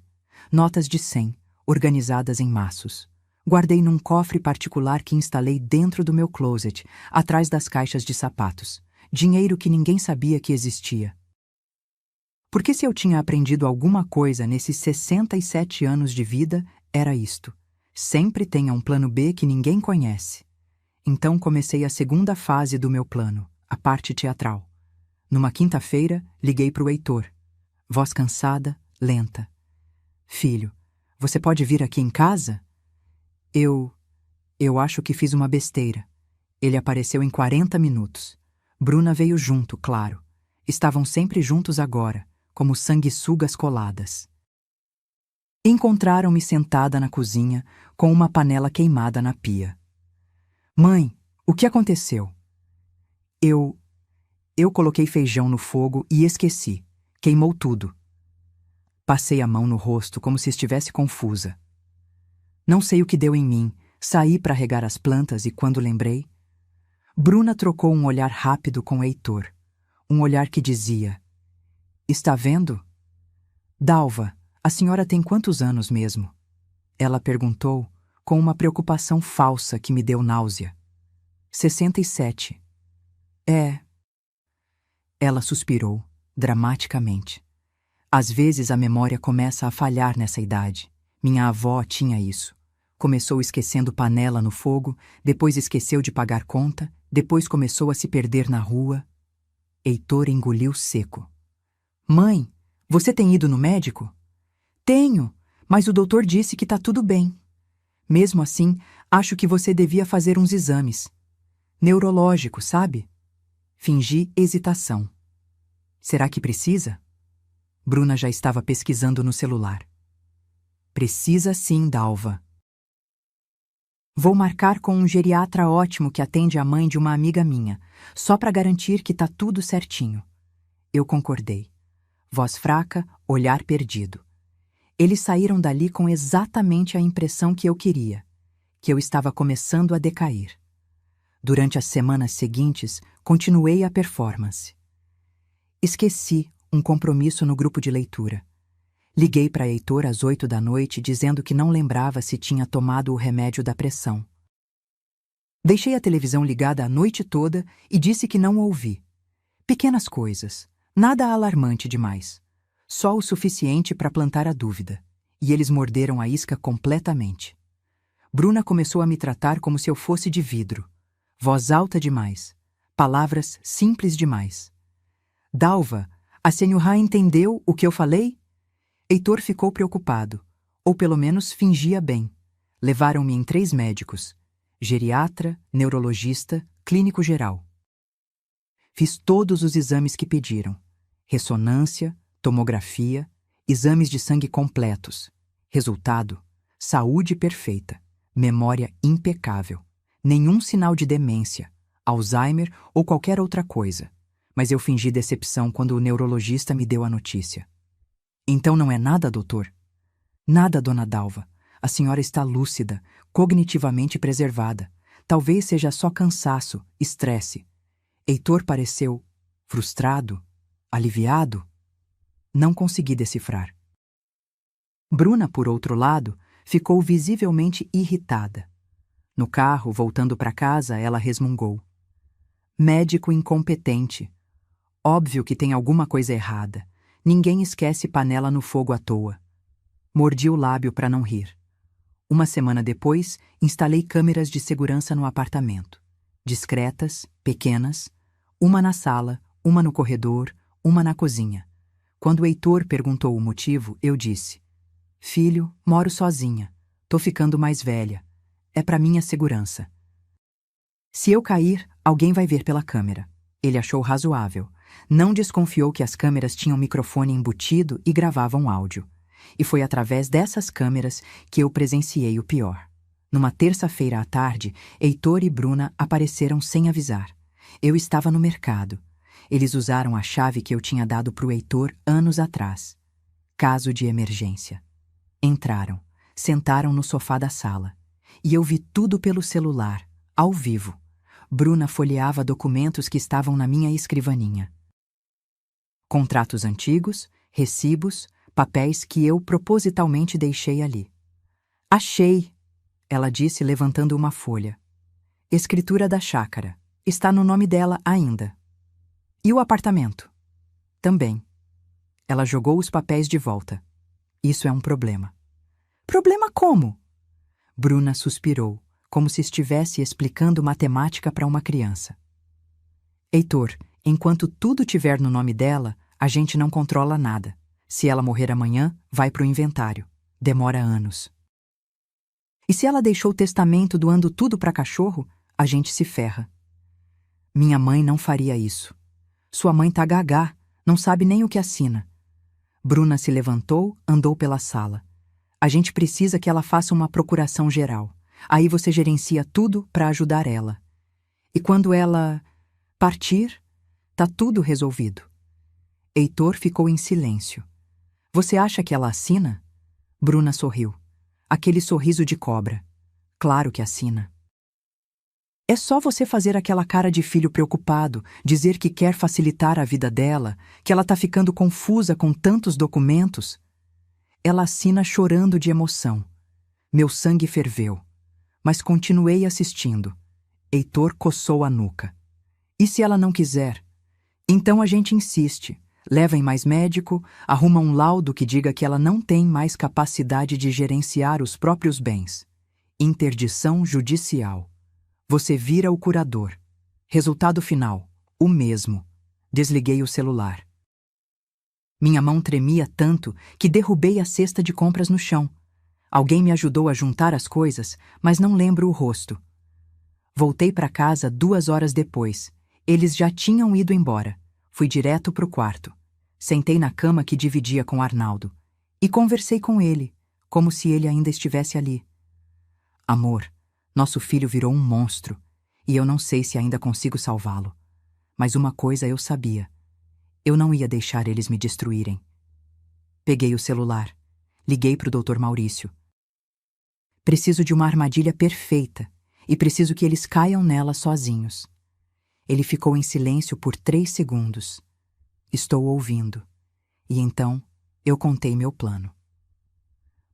Notas de 100, organizadas em maços. Guardei num cofre particular que instalei dentro do meu closet, atrás das caixas de sapatos. Dinheiro que ninguém sabia que existia. Porque se eu tinha aprendido alguma coisa nesses 67 anos de vida, era isto. Sempre tenha um plano B que ninguém conhece. Então comecei a segunda fase do meu plano, a parte teatral. Numa quinta-feira, liguei para o Heitor. Voz cansada, lenta. Filho, você pode vir aqui em casa? Eu acho que fiz uma besteira. Ele apareceu em 40 minutos. Bruna veio junto, claro. Estavam sempre juntos agora, como sanguessugas coladas. Encontraram-me sentada na cozinha, com uma panela queimada na pia. Mãe, o que aconteceu? Eu coloquei feijão no fogo e esqueci. Queimou tudo. Passei a mão no rosto como se estivesse confusa. Não sei o que deu em mim. Saí para regar as plantas e quando lembrei... Bruna trocou um olhar rápido com Heitor. Um olhar que dizia: "Está vendo? Dalva, a senhora tem quantos anos mesmo?" Ela perguntou, com uma preocupação falsa que me deu náusea. 67. É. Ela suspirou, dramaticamente. Às vezes a memória começa a falhar nessa idade. Minha avó tinha isso. Começou esquecendo panela no fogo, depois esqueceu de pagar conta, depois começou a se perder na rua. Heitor engoliu seco. "Mãe, você tem ido no médico?" "Tenho, mas o doutor disse que tá tudo bem. Mesmo assim, acho que você devia fazer uns exames. Neurológico, sabe?" Fingi hesitação. "Será que precisa?" Bruna já estava pesquisando no celular. "Precisa sim, Dalva. Vou marcar com um geriatra ótimo que atende a mãe de uma amiga minha, só para garantir que tá tudo certinho." Eu concordei. Voz fraca, olhar perdido. Eles saíram dali com exatamente a impressão que eu queria, que eu estava começando a decair. Durante as semanas seguintes, continuei a performance. Esqueci um compromisso no grupo de leitura. Liguei para Heitor às 8 da noite dizendo que não lembrava se tinha tomado o remédio da pressão. Deixei a televisão ligada a noite toda e disse que não ouvi. Pequenas coisas, nada alarmante demais. Só o suficiente para plantar a dúvida. E eles morderam a isca completamente. Bruna começou a me tratar como se eu fosse de vidro. Voz alta demais. Palavras simples demais. "Dalva, a senhora entendeu o que eu falei?" Heitor ficou preocupado. Ou pelo menos fingia bem. Levaram-me em 3 médicos. Geriatra, neurologista, clínico geral. Fiz todos os exames que pediram. Ressonância, tomografia, exames de sangue completos. Resultado: saúde perfeita, memória impecável, nenhum sinal de demência, Alzheimer ou qualquer outra coisa. Mas eu fingi decepção quando o neurologista me deu a notícia. "Então não é nada, doutor?" "Nada, dona Dalva. A senhora está lúcida, cognitivamente preservada. Talvez seja só cansaço, estresse." Heitor pareceu frustrado, aliviado. Não consegui decifrar. Bruna, por outro lado, ficou visivelmente irritada. No carro, voltando para casa, ela resmungou: "Médico incompetente. Óbvio que tem alguma coisa errada. Ninguém esquece panela no fogo à toa." Mordi o lábio para não rir. Uma semana depois, instalei câmeras de segurança no apartamento. Discretas, pequenas, uma na sala, uma no corredor, uma na cozinha. Quando o Heitor perguntou o motivo, eu disse: "Filho, moro sozinha. Tô ficando mais velha. É para minha segurança. Se eu cair, alguém vai ver pela câmera." Ele achou razoável. Não desconfiou que as câmeras tinham microfone embutido e gravavam áudio. E foi através dessas câmeras que eu presenciei o pior. Numa terça-feira à tarde, Heitor e Bruna apareceram sem avisar. Eu estava no mercado. Eles usaram a chave que eu tinha dado para o Heitor anos atrás. Caso de emergência. Entraram, sentaram no sofá da sala. E eu vi tudo pelo celular, ao vivo. Bruna folheava documentos que estavam na minha escrivaninha. Contratos antigos, recibos, papéis que eu propositalmente deixei ali. "Achei", ela disse levantando uma folha. "Escritura da chácara. Está no nome dela ainda. E o apartamento?" "Também." Ela jogou os papéis de volta. "Isso é um problema." "Problema como?" Bruna suspirou, como se estivesse explicando matemática para uma criança. "Heitor, enquanto tudo tiver no nome dela, a gente não controla nada. Se ela morrer amanhã, vai pro inventário. Demora anos. E se ela deixou o testamento doando tudo para cachorro, a gente se ferra. Minha mãe não faria isso. Sua mãe tá gagá, não sabe nem o que assina." Bruna se levantou, andou pela sala. "A gente precisa que ela faça uma procuração geral. Aí você gerencia tudo para ajudar ela. E quando ela partir, tá tudo resolvido." Heitor ficou em silêncio. "Você acha que ela assina?" Bruna sorriu. Aquele sorriso de cobra. "Claro que assina." É só você fazer aquela cara de filho preocupado, dizer que quer facilitar a vida dela, que ela tá ficando confusa com tantos documentos. Ela assina chorando de emoção. Meu sangue ferveu. Mas continuei assistindo. Heitor coçou a nuca. E se ela não quiser? Então a gente insiste. Leva em mais médico, arruma um laudo que diga que ela não tem mais capacidade de gerenciar os próprios bens. Interdição judicial. Você vira o curador. Resultado final: o mesmo. Desliguei o celular. Minha mão tremia tanto que derrubei a cesta de compras no chão. Alguém me ajudou a juntar as coisas, mas não lembro o rosto. Voltei para casa 2 horas depois. Eles já tinham ido embora. Fui direto pro quarto. Sentei na cama que dividia com Arnaldo. E conversei com ele, como se ele ainda estivesse ali. Amor, nosso filho virou um monstro, e eu não sei se ainda consigo salvá-lo. Mas uma coisa eu sabia. Eu não ia deixar eles me destruírem. Peguei o celular. Liguei pro Dr. Maurício. Preciso de uma armadilha perfeita, e preciso que eles caiam nela sozinhos. Ele ficou em silêncio por 3 segundos. Estou ouvindo. E então, eu contei meu plano.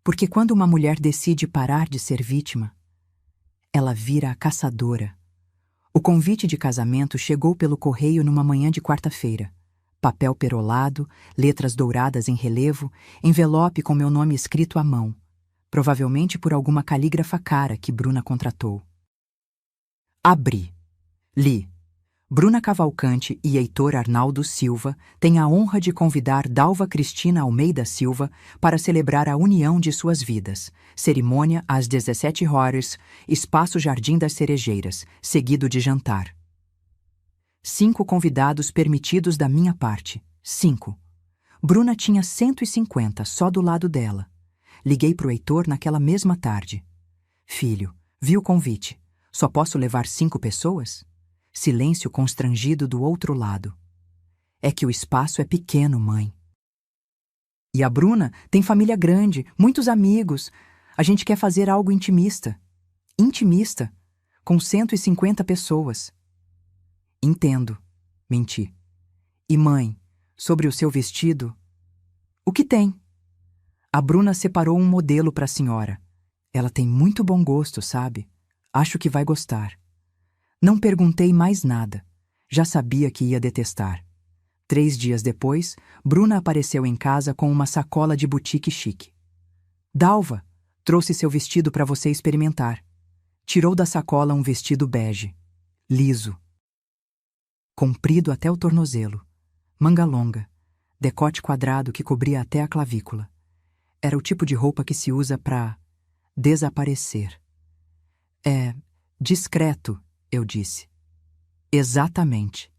Porque quando uma mulher decide parar de ser vítima, ela vira a caçadora. O convite de casamento chegou pelo correio numa manhã de quarta-feira. Papel perolado, letras douradas em relevo, envelope com meu nome escrito à mão, provavelmente por alguma calígrafa cara que Bruna contratou. Abri. Li. Bruna Cavalcante e Heitor Arnaldo Silva têm a honra de convidar Dalva Cristina Almeida Silva para celebrar a união de suas vidas. Cerimônia às 17 horas, Espaço Jardim das Cerejeiras, seguido de jantar. 5 convidados permitidos da minha parte. 5. Bruna tinha 150 só do lado dela. Liguei pro Heitor naquela mesma tarde. Filho, vi o convite. Só posso levar 5 pessoas? Silêncio constrangido do outro lado. É que o espaço é pequeno, mãe. E a Bruna tem família grande, muitos amigos. A gente quer fazer algo intimista. Intimista, com 150 pessoas. Entendo, menti. E mãe, sobre o seu vestido? O que tem? A Bruna separou um modelo para a senhora. Ela tem muito bom gosto, sabe? Acho que vai gostar. Não perguntei mais nada. Já sabia que ia detestar. 3 dias depois, Bruna apareceu em casa com uma sacola de boutique chique. Dalva, trouxe seu vestido para você experimentar. Tirou da sacola um vestido bege, liso, comprido até o tornozelo, manga longa, decote quadrado que cobria até a clavícula. Era o tipo de roupa que se usa para desaparecer. É discreto, eu disse. Exatamente.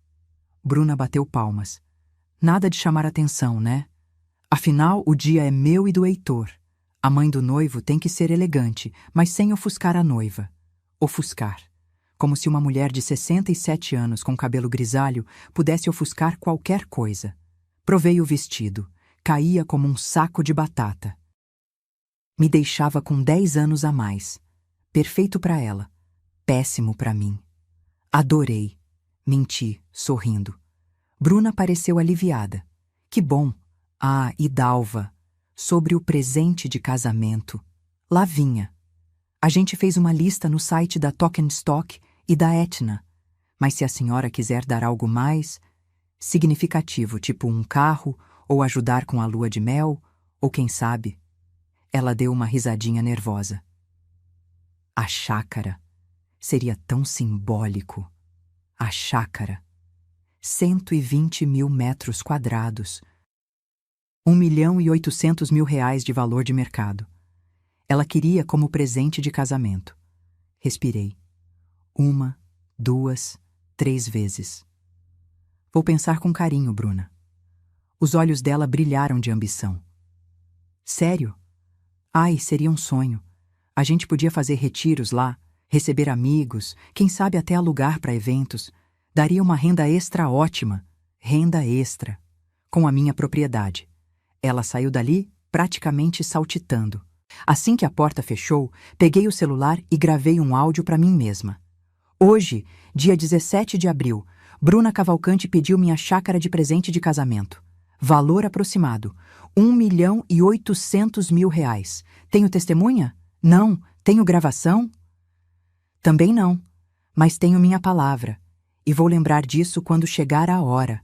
Bruna bateu palmas. Nada de chamar atenção, né? Afinal, o dia é meu e do Heitor. A mãe do noivo tem que ser elegante, mas sem ofuscar a noiva. Ofuscar. Como se uma mulher de 67 anos com cabelo grisalho pudesse ofuscar qualquer coisa. Provei o vestido. Caía como um saco de batata. Me deixava com 10 anos a mais. Perfeito para ela. Péssimo para mim. Adorei. Menti, sorrindo. Bruna pareceu aliviada. Que bom. Ah, e Dalva. Sobre o presente de casamento. Lá vinha. A gente fez uma lista no site da Token Stock e da Etna. Mas se a senhora quiser dar algo mais significativo, tipo um carro, ou ajudar com a lua de mel, ou quem sabe... Ela deu uma risadinha nervosa. A chácara. Seria tão simbólico. A chácara. 120 mil metros quadrados. 1.800.000 reais de valor de mercado. Ela queria como presente de casamento. Respirei. 1, 2, 3 vezes. Vou pensar com carinho, Bruna. Os olhos dela brilharam de ambição. Sério? Ai, seria um sonho. A gente podia fazer retiros lá, receber amigos, quem sabe até alugar para eventos. Daria uma renda extra ótima. Renda extra. Com a minha propriedade. Ela saiu dali praticamente saltitando. Assim que a porta fechou, peguei o celular e gravei um áudio para mim mesma. Hoje, dia 17 de abril, Bruna Cavalcante pediu minha chácara de presente de casamento. Valor aproximado: R$ 1.800.000. Tenho testemunha? Não. Tenho gravação? Também não. Mas tenho minha palavra. E vou lembrar disso quando chegar a hora.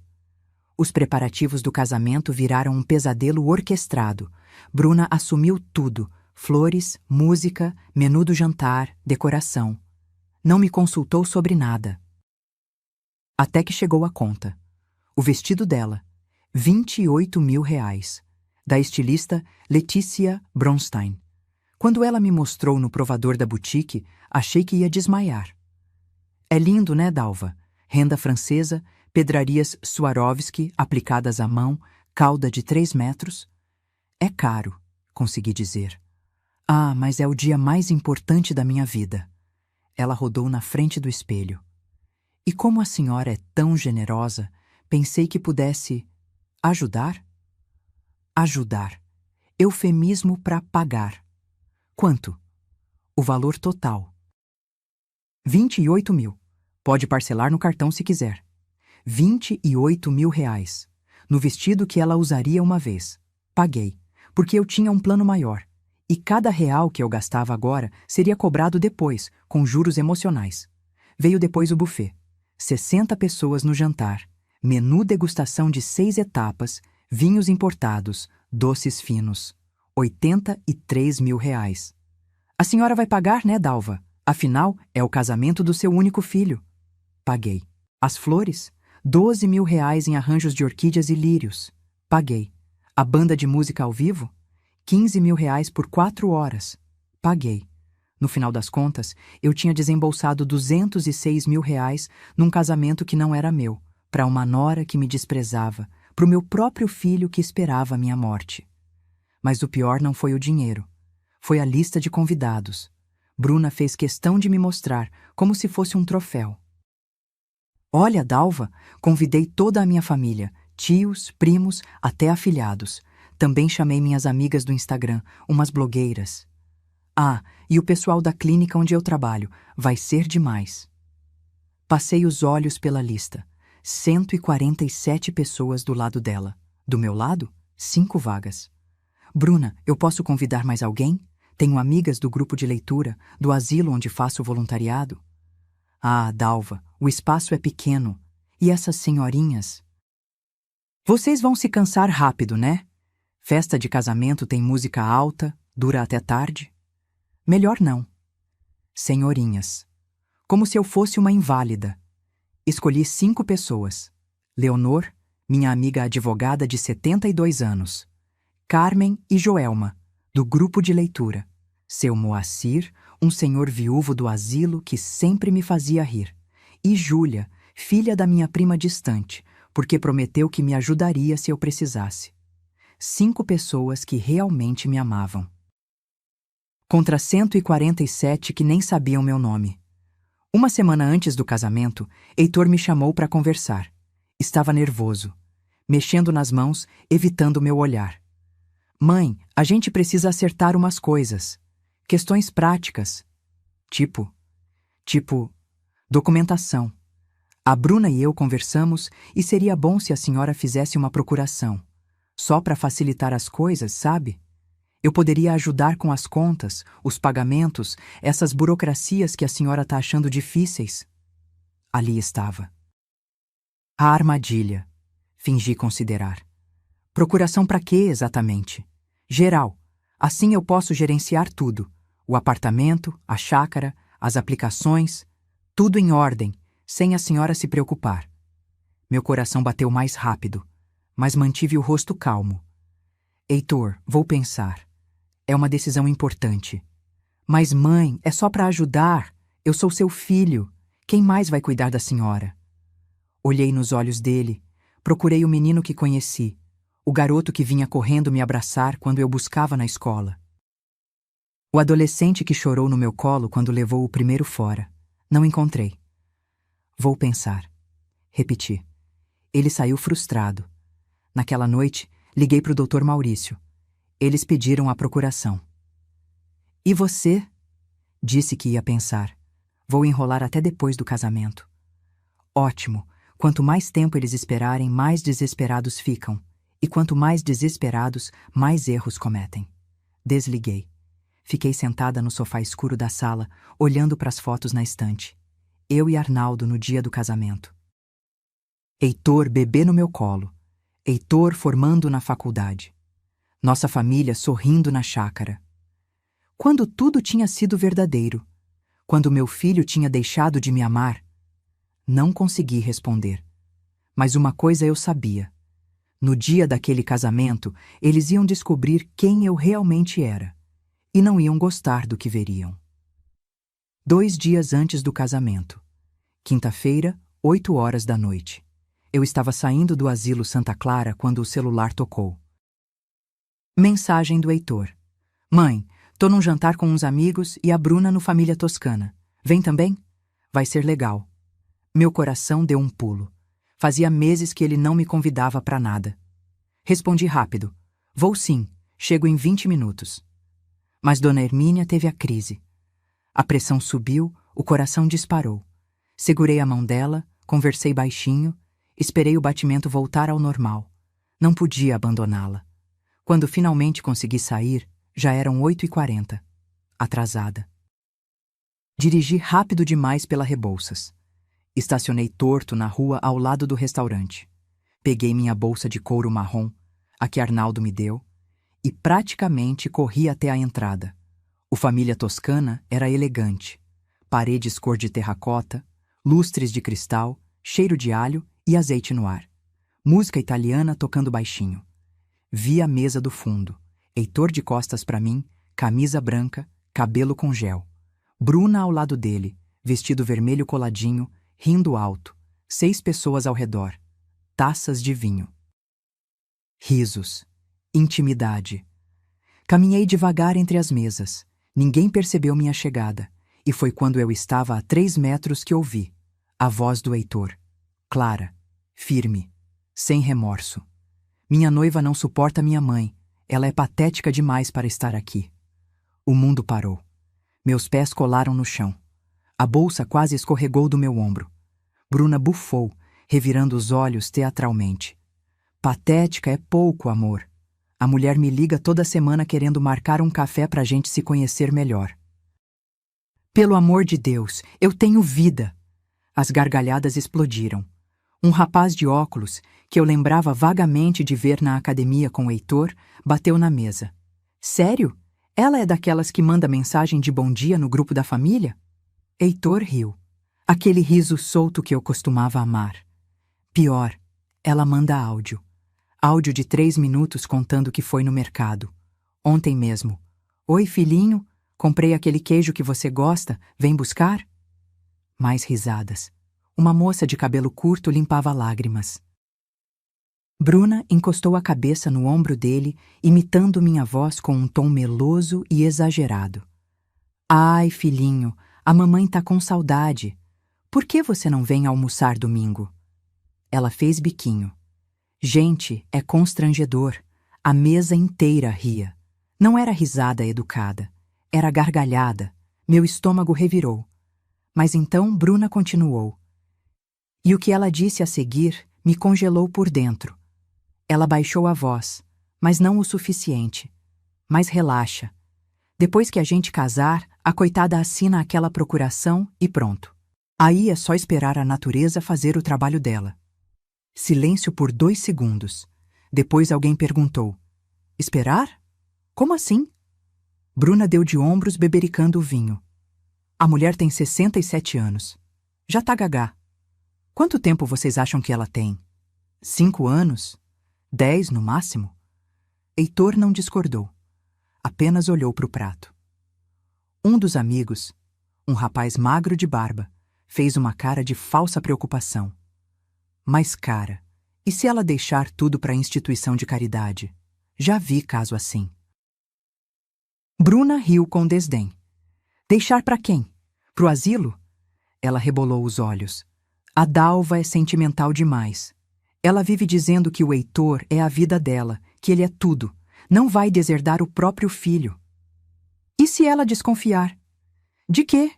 Os preparativos do casamento viraram um pesadelo orquestrado. Bruna assumiu tudo: flores, música, menu do jantar, decoração. Não me consultou sobre nada. Até que chegou a conta. O vestido dela, R$ 28.000, da estilista Letícia Bronstein. Quando ela me mostrou no provador da boutique, achei que ia desmaiar. É lindo, né, Dalva? Renda francesa, pedrarias Swarovski aplicadas à mão, cauda de 3 metros. É caro, consegui dizer. Ah, mas é o dia mais importante da minha vida. Ela rodou na frente do espelho. E como a senhora é tão generosa, pensei que pudesse ajudar? Ajudar. Eufemismo para pagar. Quanto? O valor total. 28 mil. Pode parcelar no cartão se quiser. R$ 28.000. No vestido que ela usaria uma vez. Paguei, porque eu tinha um plano maior. E cada real que eu gastava agora seria cobrado depois, com juros emocionais. Veio depois o buffet. 60 pessoas no jantar. Menu degustação de 6 etapas, vinhos importados, doces finos. R$ 83.000. A senhora vai pagar, né, Dalva? Afinal, é o casamento do seu único filho. Paguei. As flores? R$ 12.000 em arranjos de orquídeas e lírios. Paguei. A banda de música ao vivo? R$ 15.000 por 4 horas. Paguei. No final das contas, eu tinha desembolsado R$ 206.000 num casamento que não era meu, para uma nora que me desprezava, para o meu próprio filho que esperava a minha morte. Mas o pior não foi o dinheiro. Foi a lista de convidados. Bruna fez questão de me mostrar, como se fosse um troféu. Olha, Dalva, convidei toda a minha família, tios, primos, até afilhados. Também chamei minhas amigas do Instagram, umas blogueiras. Ah, e o pessoal da clínica onde eu trabalho. Vai ser demais. Passei os olhos pela lista. 147 pessoas do lado dela. Do meu lado, 5 vagas. Bruna, eu posso convidar mais alguém? Tenho amigas do grupo de leitura, do asilo onde faço voluntariado. Ah, Dalva, o espaço é pequeno. E essas senhorinhas? Vocês vão se cansar rápido, né? Festa de casamento tem música alta, dura até tarde. Melhor não. Senhorinhas. Como se eu fosse uma inválida. Escolhi 5 pessoas. Leonor, minha amiga advogada de 72 anos. Carmen e Joelma, do grupo de leitura. Seu Moacir, um senhor viúvo do asilo que sempre me fazia rir. E Júlia, filha da minha prima distante, porque prometeu que me ajudaria se eu precisasse. 5 pessoas que realmente me amavam. Contra 147 que nem sabiam meu nome. Uma semana antes do casamento, Heitor me chamou para conversar. Estava nervoso, mexendo nas mãos, evitando meu olhar. Mãe, a gente precisa acertar umas coisas. Questões práticas. Tipo, documentação. A Bruna e eu conversamos e seria bom se a senhora fizesse uma procuração. Só para facilitar as coisas, sabe? Eu poderia ajudar com as contas, os pagamentos, essas burocracias que a senhora está achando difíceis. Ali estava. A armadilha. Fingi considerar. Procuração para quê, exatamente? Geral. Assim eu posso gerenciar tudo. O apartamento, a chácara, as aplicações, tudo em ordem, sem a senhora se preocupar. Meu coração bateu mais rápido, mas mantive o rosto calmo. Heitor, vou pensar. É uma decisão importante. Mas, mãe, é só para ajudar. Eu sou seu filho. Quem mais vai cuidar da senhora? Olhei nos olhos dele. Procurei o menino que conheci. O garoto que vinha correndo me abraçar quando eu buscava na escola. O adolescente que chorou no meu colo quando levou o primeiro fora. Não encontrei. Vou pensar. Repeti. Ele saiu frustrado. Naquela noite, liguei para o Dr. Maurício. Eles pediram a procuração. E você? Disse que ia pensar. Vou enrolar até depois do casamento. Ótimo. Quanto mais tempo eles esperarem, mais desesperados ficam. E quanto mais desesperados, mais erros cometem. Desliguei. Fiquei sentada no sofá escuro da sala, olhando para as fotos na estante. Eu e Arnaldo no dia do casamento. Heitor bebê no meu colo. Heitor formando na faculdade. Nossa família sorrindo na chácara. Quando tudo tinha sido verdadeiro. Quando meu filho tinha deixado de me amar. Não consegui responder. Mas uma coisa eu sabia. No dia daquele casamento, eles iam descobrir quem eu realmente era. E não iam gostar do que veriam. 2 dias antes do casamento. Quinta-feira, 8 horas da noite. Eu estava saindo do asilo Santa Clara quando o celular tocou. Mensagem do Heitor. Mãe, tô num jantar com uns amigos e a Bruna no Família Toscana. Vem também? Vai ser legal. Meu coração deu um pulo. Fazia meses que ele não me convidava para nada. Respondi rápido. Vou sim, chego em 20 minutos. Mas Dona Hermínia teve a crise. A pressão subiu, o coração disparou. Segurei a mão dela, conversei baixinho, esperei o batimento voltar ao normal. Não podia abandoná-la. Quando finalmente consegui sair, já eram 8h40. Atrasada. Dirigi rápido demais pela Rebouças. Estacionei torto na rua ao lado do restaurante. Peguei minha bolsa de couro marrom, a que Arnaldo me deu, e praticamente corri até a entrada. O Família Toscana era elegante. Paredes cor de terracota, lustres de cristal, cheiro de alho e azeite no ar. Música italiana tocando baixinho. Vi a mesa do fundo. Heitor de costas para mim, camisa branca, cabelo com gel. Bruna ao lado dele, vestido vermelho coladinho, rindo alto. 6 pessoas ao redor. Taças de vinho. Risos. Intimidade. Caminhei devagar entre as mesas. Ninguém percebeu minha chegada. E foi quando eu estava a 3 metros que ouvi a voz do Heitor. Clara, firme, sem remorso. Minha noiva não suporta minha mãe. Ela é patética demais para estar aqui. O mundo parou. Meus pés colaram no chão. A bolsa quase escorregou do meu ombro. Bruna bufou, revirando os olhos teatralmente. Patética é pouco, amor. A mulher me liga toda semana querendo marcar um café pra gente se conhecer melhor. Pelo amor de Deus, eu tenho vida! As gargalhadas explodiram. Um rapaz de óculos, que eu lembrava vagamente de ver na academia com o Heitor, bateu na mesa. Sério? Ela é daquelas que manda mensagem de bom dia no grupo da família? Heitor riu. Aquele riso solto que eu costumava amar. Pior, ela manda áudio. Áudio de 3 minutos contando que foi no mercado. Ontem mesmo. Oi, filhinho, comprei aquele queijo que você gosta, vem buscar? Mais risadas. Uma moça de cabelo curto limpava lágrimas. Bruna encostou a cabeça no ombro dele, imitando minha voz com um tom meloso e exagerado. Ai, filhinho, a mamãe tá com saudade. Por que você não vem almoçar domingo? Ela fez biquinho. Gente, é constrangedor. A mesa inteira ria. Não era risada educada. Era gargalhada. Meu estômago revirou. Mas então Bruna continuou. E o que ela disse a seguir me congelou por dentro. Ela baixou a voz, mas não o suficiente. Mas relaxa. Depois que a gente casar, a coitada assina aquela procuração e pronto. Aí é só esperar a natureza fazer o trabalho dela. Silêncio por 2 segundos. Depois alguém perguntou. Esperar? Como assim? Bruna deu de ombros bebericando o vinho. A mulher tem 67 anos. Já tá gagá. Quanto tempo vocês acham que ela tem? 5 anos? 10 no máximo? Heitor não discordou. Apenas olhou para o prato. Um dos amigos, um rapaz magro de barba, fez uma cara de falsa preocupação. Mas, cara, e se ela deixar tudo para a instituição de caridade? Já vi caso assim. Bruna riu com desdém. Deixar para quem? Pro asilo? Ela rebolou os olhos. A Dalva é sentimental demais. Ela vive dizendo que o Heitor é a vida dela, que ele é tudo. Não vai deserdar o próprio filho. E se ela desconfiar? De quê?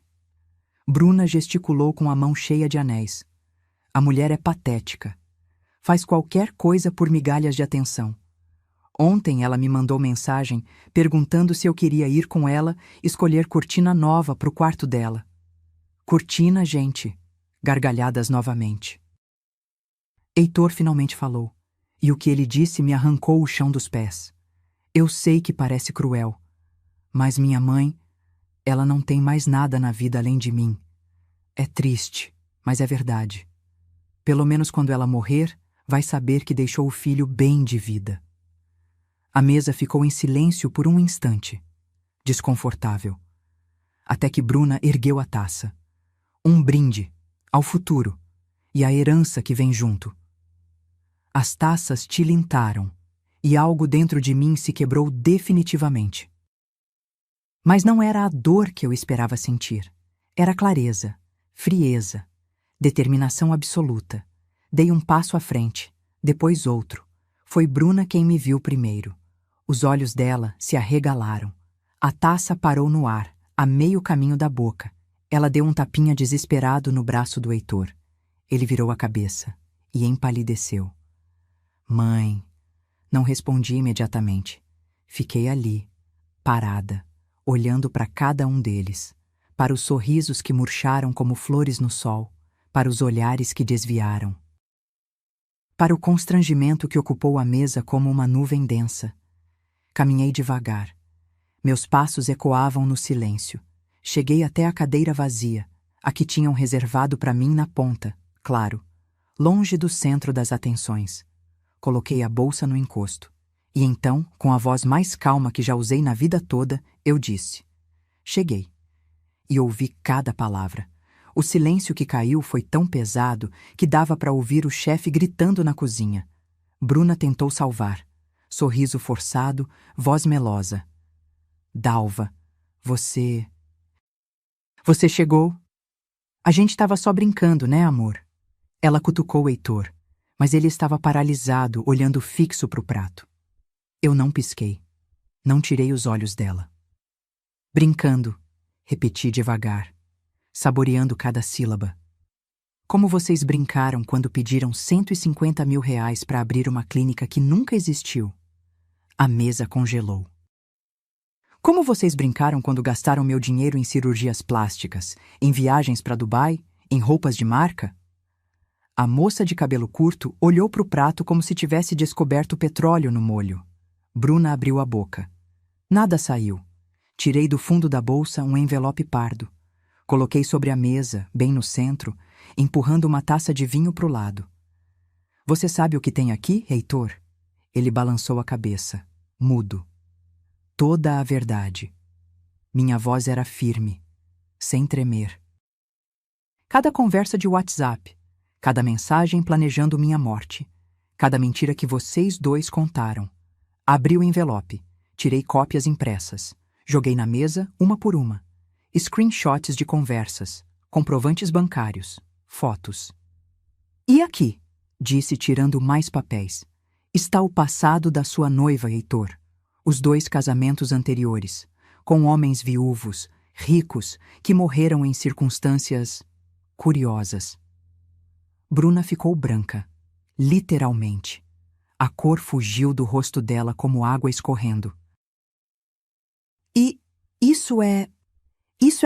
Bruna gesticulou com a mão cheia de anéis. A mulher é patética. Faz qualquer coisa por migalhas de atenção. Ontem ela me mandou mensagem perguntando se eu queria ir com ela escolher cortina nova para o quarto dela. Cortina, gente. Gargalhadas novamente. Heitor finalmente falou, e o que ele disse me arrancou o chão dos pés. Eu sei que parece cruel, mas minha mãe, ela não tem mais nada na vida além de mim. É triste, mas é verdade. Pelo menos quando ela morrer, vai saber que deixou o filho bem de vida. A mesa ficou em silêncio por um instante, desconfortável, até que Bruna ergueu a taça. Um brinde ao futuro e à herança que vem junto. As taças tilintaram e algo dentro de mim se quebrou definitivamente. Mas não era a dor que eu esperava sentir. Era clareza, frieza, determinação absoluta. Dei um passo à frente, depois outro. Foi Bruna quem me viu primeiro. Os olhos dela se arregalaram. A taça parou no ar, a meio caminho da boca. Ela deu um tapinha desesperado no braço do Heitor. Ele virou a cabeça e empalideceu. Mãe, não respondi imediatamente. Fiquei ali, parada, olhando para cada um deles, para os sorrisos que murcharam como flores no sol, para os olhares que desviaram, para o constrangimento que ocupou a mesa como uma nuvem densa. Caminhei devagar. Meus passos ecoavam no silêncio. Cheguei até a cadeira vazia, a que tinham reservado para mim na ponta, claro, longe do centro das atenções. Coloquei a bolsa no encosto. E então, com a voz mais calma que já usei na vida toda, eu disse: cheguei. E ouvi cada palavra. O silêncio que caiu foi tão pesado que dava para ouvir o chefe gritando na cozinha. Bruna tentou salvar. Sorriso forçado, voz melosa. Dalva, você chegou? A gente estava só brincando, né, amor? Ela cutucou Heitor, mas ele estava paralisado, olhando fixo para o prato. Eu não pisquei. Não tirei os olhos dela. Brincando, repeti devagar, saboreando cada sílaba. Como vocês brincaram quando pediram 150 mil reais para abrir uma clínica que nunca existiu? A mesa congelou. Como vocês brincaram quando gastaram meu dinheiro em cirurgias plásticas, em viagens para Dubai, em roupas de marca? A moça de cabelo curto olhou para o prato como se tivesse descoberto petróleo no molho. Bruna abriu a boca. Nada saiu. Tirei do fundo da bolsa um envelope pardo. Coloquei sobre a mesa, bem no centro, empurrando uma taça de vinho para o lado. Você sabe o que tem aqui, Heitor? Ele balançou a cabeça, mudo. Toda a verdade. Minha voz era firme, sem tremer. Cada conversa de WhatsApp, cada mensagem planejando minha morte, cada mentira que vocês dois contaram. Abri o envelope, tirei cópias impressas, joguei na mesa uma por uma. Screenshots de conversas, comprovantes bancários, fotos. E aqui, disse tirando mais papéis, está o passado da sua noiva, Heitor. Os 2 casamentos anteriores, com homens viúvos, ricos, que morreram em circunstâncias curiosas. Bruna ficou branca, literalmente. A cor fugiu do rosto dela como água escorrendo. E isso é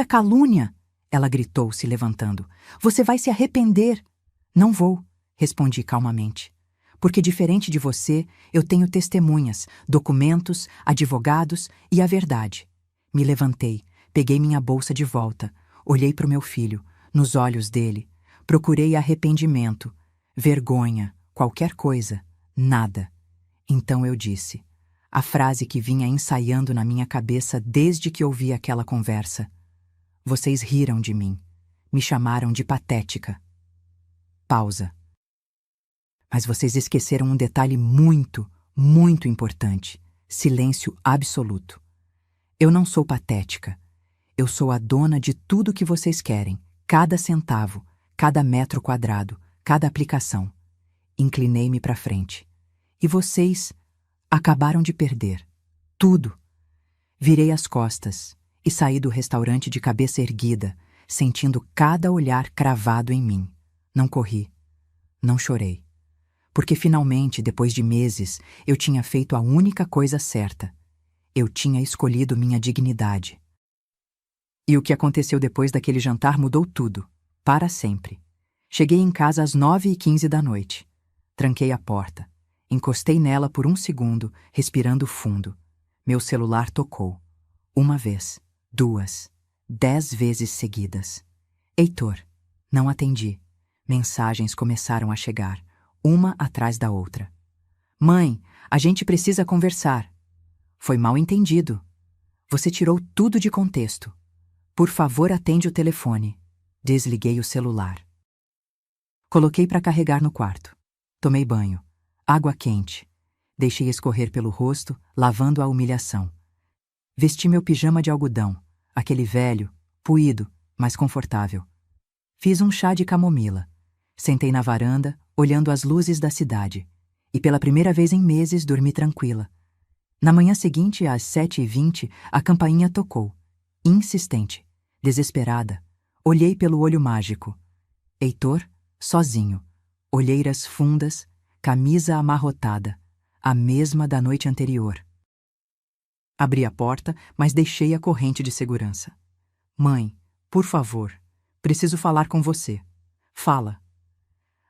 calúnia, ela gritou, se levantando. Você vai se arrepender. Não vou, respondi calmamente. Porque diferente de você, eu tenho testemunhas, documentos, advogados e a verdade. Me levantei, peguei minha bolsa de volta, olhei para o meu filho, nos olhos dele, procurei arrependimento, vergonha, qualquer coisa, nada. Então eu disse, a frase que vinha ensaiando na minha cabeça desde que ouvi aquela conversa. Vocês riram de mim, me chamaram de patética. Pausa. Mas vocês esqueceram um detalhe muito, muito importante. Silêncio absoluto. Eu não sou patética. Eu sou a dona de tudo que vocês querem. Cada centavo, cada metro quadrado, cada aplicação. Inclinei-me para frente. E vocês acabaram de perder. Tudo. Virei as costas e saí do restaurante de cabeça erguida, sentindo cada olhar cravado em mim. Não corri, não chorei. Porque finalmente, depois de meses, eu tinha feito a única coisa certa. Eu tinha escolhido minha dignidade. E o que aconteceu depois daquele jantar mudou tudo, para sempre. Cheguei em casa às 9h15 da noite. Tranquei a porta. Encostei nela por um segundo, respirando fundo. Meu celular tocou. 1 vez, 2, 10 vezes seguidas. Heitor. Não atendi. Mensagens começaram a chegar, uma atrás da outra. Mãe, a gente precisa conversar. Foi mal entendido. Você tirou tudo de contexto. Por favor, atende o telefone. Desliguei o celular. Coloquei para carregar no quarto. Tomei banho. Água quente. Deixei escorrer pelo rosto, lavando a humilhação. Vesti meu pijama de algodão, aquele velho, puído, mas confortável. Fiz um chá de camomila. Sentei na varanda, olhando as luzes da cidade. E pela primeira vez em meses dormi tranquila. Na manhã seguinte, às 7h20, a campainha tocou. Insistente, desesperada. Olhei pelo olho mágico. Heitor, sozinho. Olheiras fundas, camisa amarrotada. A mesma da noite anterior. Abri a porta, mas deixei a corrente de segurança. Mãe, por favor, preciso falar com você. Fala.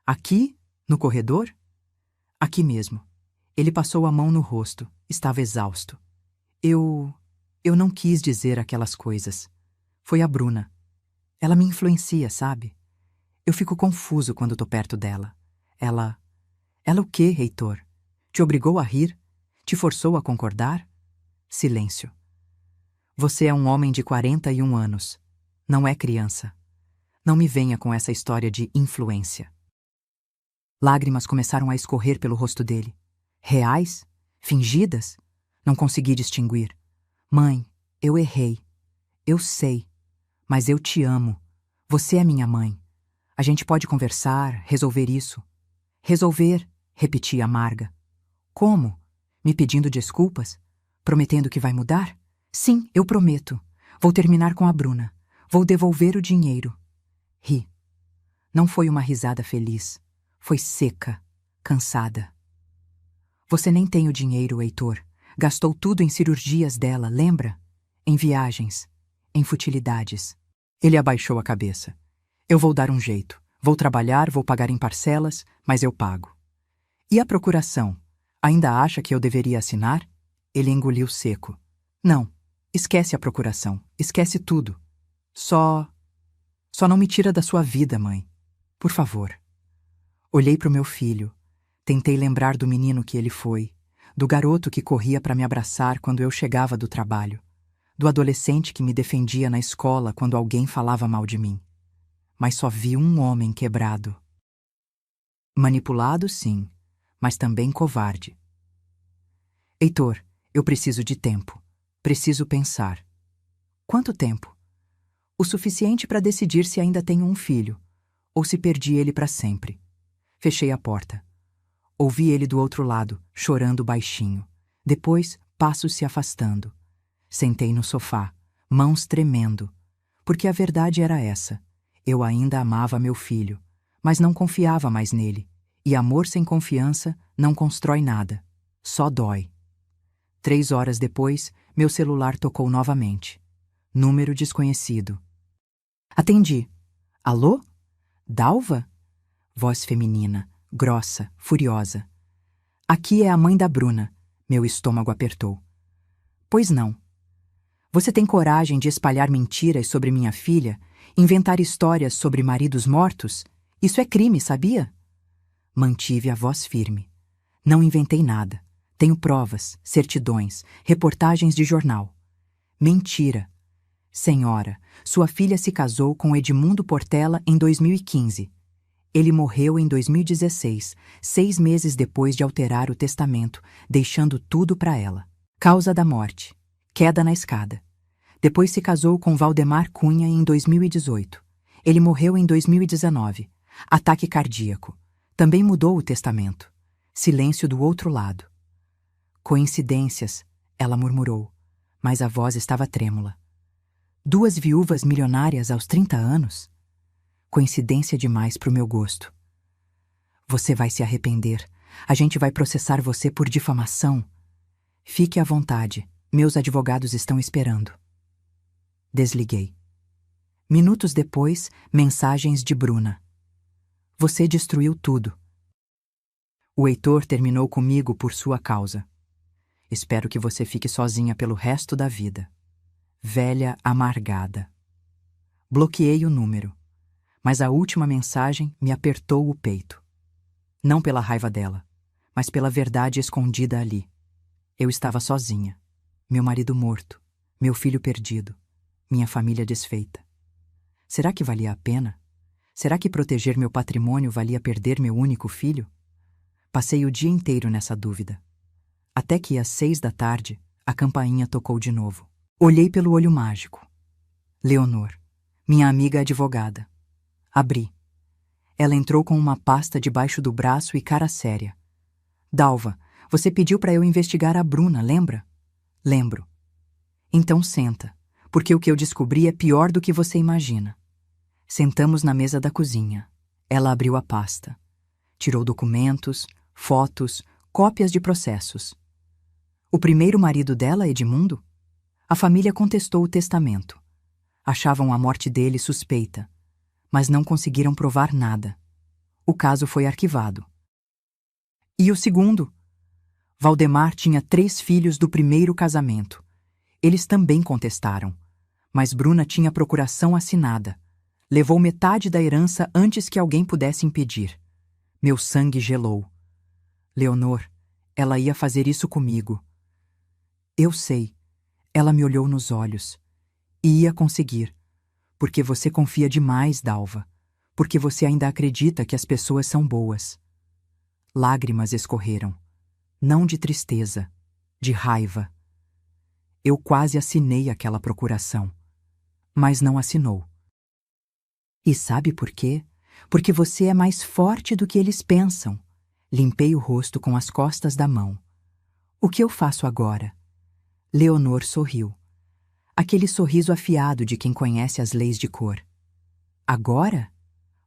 Aqui? No corredor? Aqui mesmo. Ele passou a mão no rosto. Estava exausto. Eu não quis dizer aquelas coisas. Foi a Bruna. Ela me influencia, sabe? Eu fico confuso quando tô perto dela. Ela o quê, Heitor? Te obrigou a rir? Te forçou a concordar? Silêncio. Você é um homem de 41 anos. Não é criança. Não me venha com essa história de influência. Lágrimas começaram a escorrer pelo rosto dele. Reais? Fingidas? Não consegui distinguir. Mãe, eu errei. Eu sei. Mas eu te amo. Você é minha mãe. A gente pode conversar, resolver isso. Resolver, repeti amarga. Como? Me pedindo desculpas? Prometendo que vai mudar? Sim, eu prometo. Vou terminar com a Bruna. Vou devolver o dinheiro. Ri. Não foi uma risada feliz. Foi seca, cansada. Você nem tem o dinheiro, Heitor. Gastou tudo em cirurgias dela, lembra? Em viagens, em futilidades. Ele abaixou a cabeça. Eu vou dar um jeito. Vou trabalhar, vou pagar em parcelas, mas eu pago. E a procuração? Ainda acha que eu deveria assinar? Ele engoliu seco. Não, esquece a procuração. Esquece tudo. Só não me tira da sua vida, mãe. Por favor. Olhei para o meu filho. Tentei lembrar do menino que ele foi, do garoto que corria para me abraçar quando eu chegava do trabalho, do adolescente que me defendia na escola quando alguém falava mal de mim. Mas só vi um homem quebrado. Manipulado, sim, mas também covarde. Heitor, eu preciso de tempo. Preciso pensar. Quanto tempo? O suficiente para decidir se ainda tenho um filho, ou se perdi ele para sempre. Fechei a porta. Ouvi ele do outro lado, chorando baixinho. Depois, passos se afastando. Sentei no sofá, mãos tremendo. Porque a verdade era essa. Eu ainda amava meu filho, mas não confiava mais nele. E amor sem confiança não constrói nada. Só dói. 3 horas depois, meu celular tocou novamente. Número desconhecido. Atendi. Alô? Dalva? Voz feminina, grossa, furiosa. Aqui é a mãe da Bruna. Meu estômago apertou. Pois não. Você tem coragem de espalhar mentiras sobre minha filha? Inventar histórias sobre maridos mortos? Isso é crime, sabia? Mantive a voz firme. Não inventei nada. Tenho provas, certidões, reportagens de jornal. Mentira. Senhora, sua filha se casou com Edmundo Portela em 2015. Ele morreu em 2016, 6 meses depois de alterar o testamento, deixando tudo para ela. Causa da morte: queda na escada. Depois se casou com Valdemar Cunha em 2018. Ele morreu em 2019. Ataque cardíaco. Também mudou o testamento. Silêncio do outro lado. Coincidências, ela murmurou, mas a voz estava trêmula. 2 viúvas milionárias aos 30 anos? Coincidência demais pro meu gosto. Você vai se arrepender. A gente vai processar você por difamação. Fique à vontade. Meus advogados estão esperando. Desliguei. Minutos depois, mensagens de Bruna. Você destruiu tudo. O Heitor terminou comigo por sua causa. Espero que você fique sozinha pelo resto da vida. Velha amargada. Bloqueei o número, mas a última mensagem me apertou o peito. Não pela raiva dela, mas pela verdade escondida ali. Eu estava sozinha. Meu marido morto, meu filho perdido, minha família desfeita. Será que valia a pena? Será que proteger meu patrimônio valia perder meu único filho? Passei o dia inteiro nessa dúvida. Até que às 6 da tarde, a campainha tocou de novo. Olhei pelo olho mágico. Leonor, minha amiga advogada. Abri. Ela entrou com uma pasta debaixo do braço e cara séria. Dalva, você pediu para eu investigar a Bruna, lembra? Lembro. Então senta, porque o que eu descobri é pior do que você imagina. Sentamos na mesa da cozinha. Ela abriu a pasta. Tirou documentos, fotos, cópias de processos. O primeiro marido dela, Edmundo? A família contestou o testamento. Achavam a morte dele suspeita, mas não conseguiram provar nada. O caso foi arquivado. E o segundo? Valdemar tinha 3 filhos do primeiro casamento. Eles também contestaram, mas Bruna tinha procuração assinada. Levou metade da herança antes que alguém pudesse impedir. Meu sangue gelou. Leonor, ela ia fazer isso comigo. Eu sei. Ela me olhou nos olhos. E ia conseguir. Porque você confia demais, Dalva. Porque você ainda acredita que as pessoas são boas. Lágrimas escorreram. Não de tristeza, de raiva. Eu quase assinei aquela procuração. Mas não assinou. E sabe por quê? Porque você é mais forte do que eles pensam. Limpei o rosto com as costas da mão. O que eu faço agora? Leonor sorriu. Aquele sorriso afiado de quem conhece as leis de cor. Agora?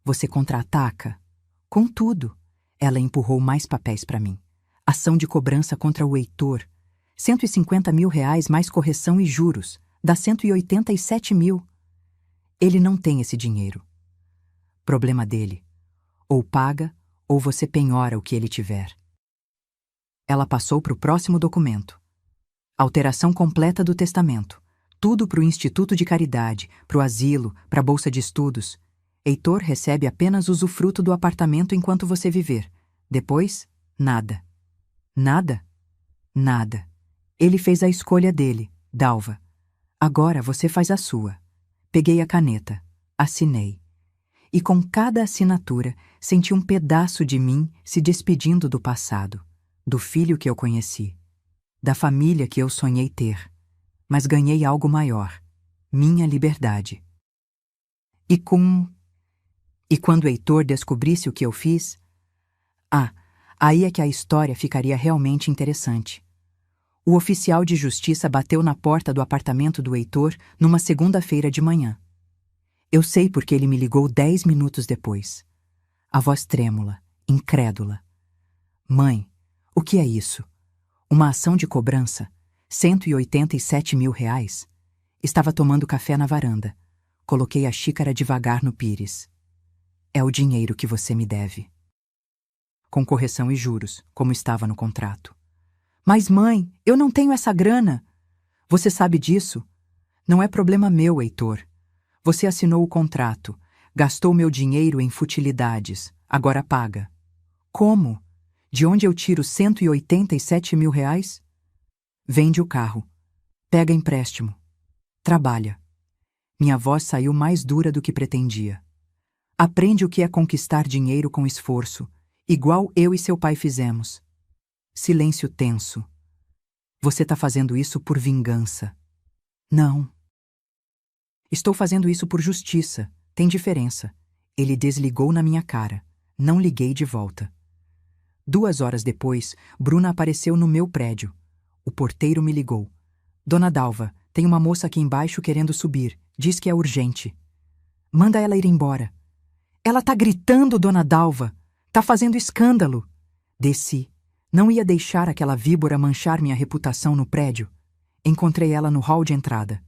Você contra-ataca? Contudo, ela empurrou mais papéis para mim. Ação de cobrança contra o Heitor. 150 mil reais mais correção e juros. Dá 187 mil. Ele não tem esse dinheiro. Problema dele. Ou paga, ou você penhora o que ele tiver. Ela passou para o próximo documento. Alteração completa do testamento. Tudo para o Instituto de Caridade, para o asilo, para a bolsa de estudos. Heitor recebe apenas usufruto do apartamento enquanto você viver. Depois, nada. Nada? Nada. Ele fez a escolha dele, Dalva. Agora você faz a sua. Peguei a caneta. Assinei. E com cada assinatura, senti um pedaço de mim se despedindo do passado, do filho que eu conheci, da família que eu sonhei ter. Mas ganhei algo maior, minha liberdade. E quando Heitor descobrisse o que eu fiz? Aí é que a história ficaria realmente interessante. O oficial de justiça bateu na porta do apartamento do Heitor numa segunda-feira de manhã. Eu sei porque ele me ligou 10 minutos depois. A voz trêmula, incrédula. Mãe, o que é isso? Uma ação de cobrança? 187 mil reais? Estava tomando café na varanda. Coloquei a xícara devagar no pires. É o dinheiro que você me deve. Com correção e juros, como estava no contrato. Mas mãe, eu não tenho essa grana. Você sabe disso? Não é problema meu, Heitor. Você assinou o contrato, gastou meu dinheiro em futilidades, agora paga. Como? De onde eu tiro 187 mil reais? Vende o carro. Pega empréstimo. Trabalha. Minha voz saiu mais dura do que pretendia. Aprende o que é conquistar dinheiro com esforço, igual eu e seu pai fizemos. Silêncio tenso. Você tá fazendo isso por vingança. Não. Estou fazendo isso por justiça. Tem diferença. Ele desligou na minha cara. Não liguei de volta. 2 horas depois, Bruna apareceu no meu prédio. O porteiro me ligou. Dona Dalva, tem uma moça aqui embaixo querendo subir. Diz que é urgente. Manda ela ir embora. Ela tá gritando, dona Dalva. Tá fazendo escândalo. Desci. Não ia deixar aquela víbora manchar minha reputação no prédio. Encontrei ela no hall de entrada.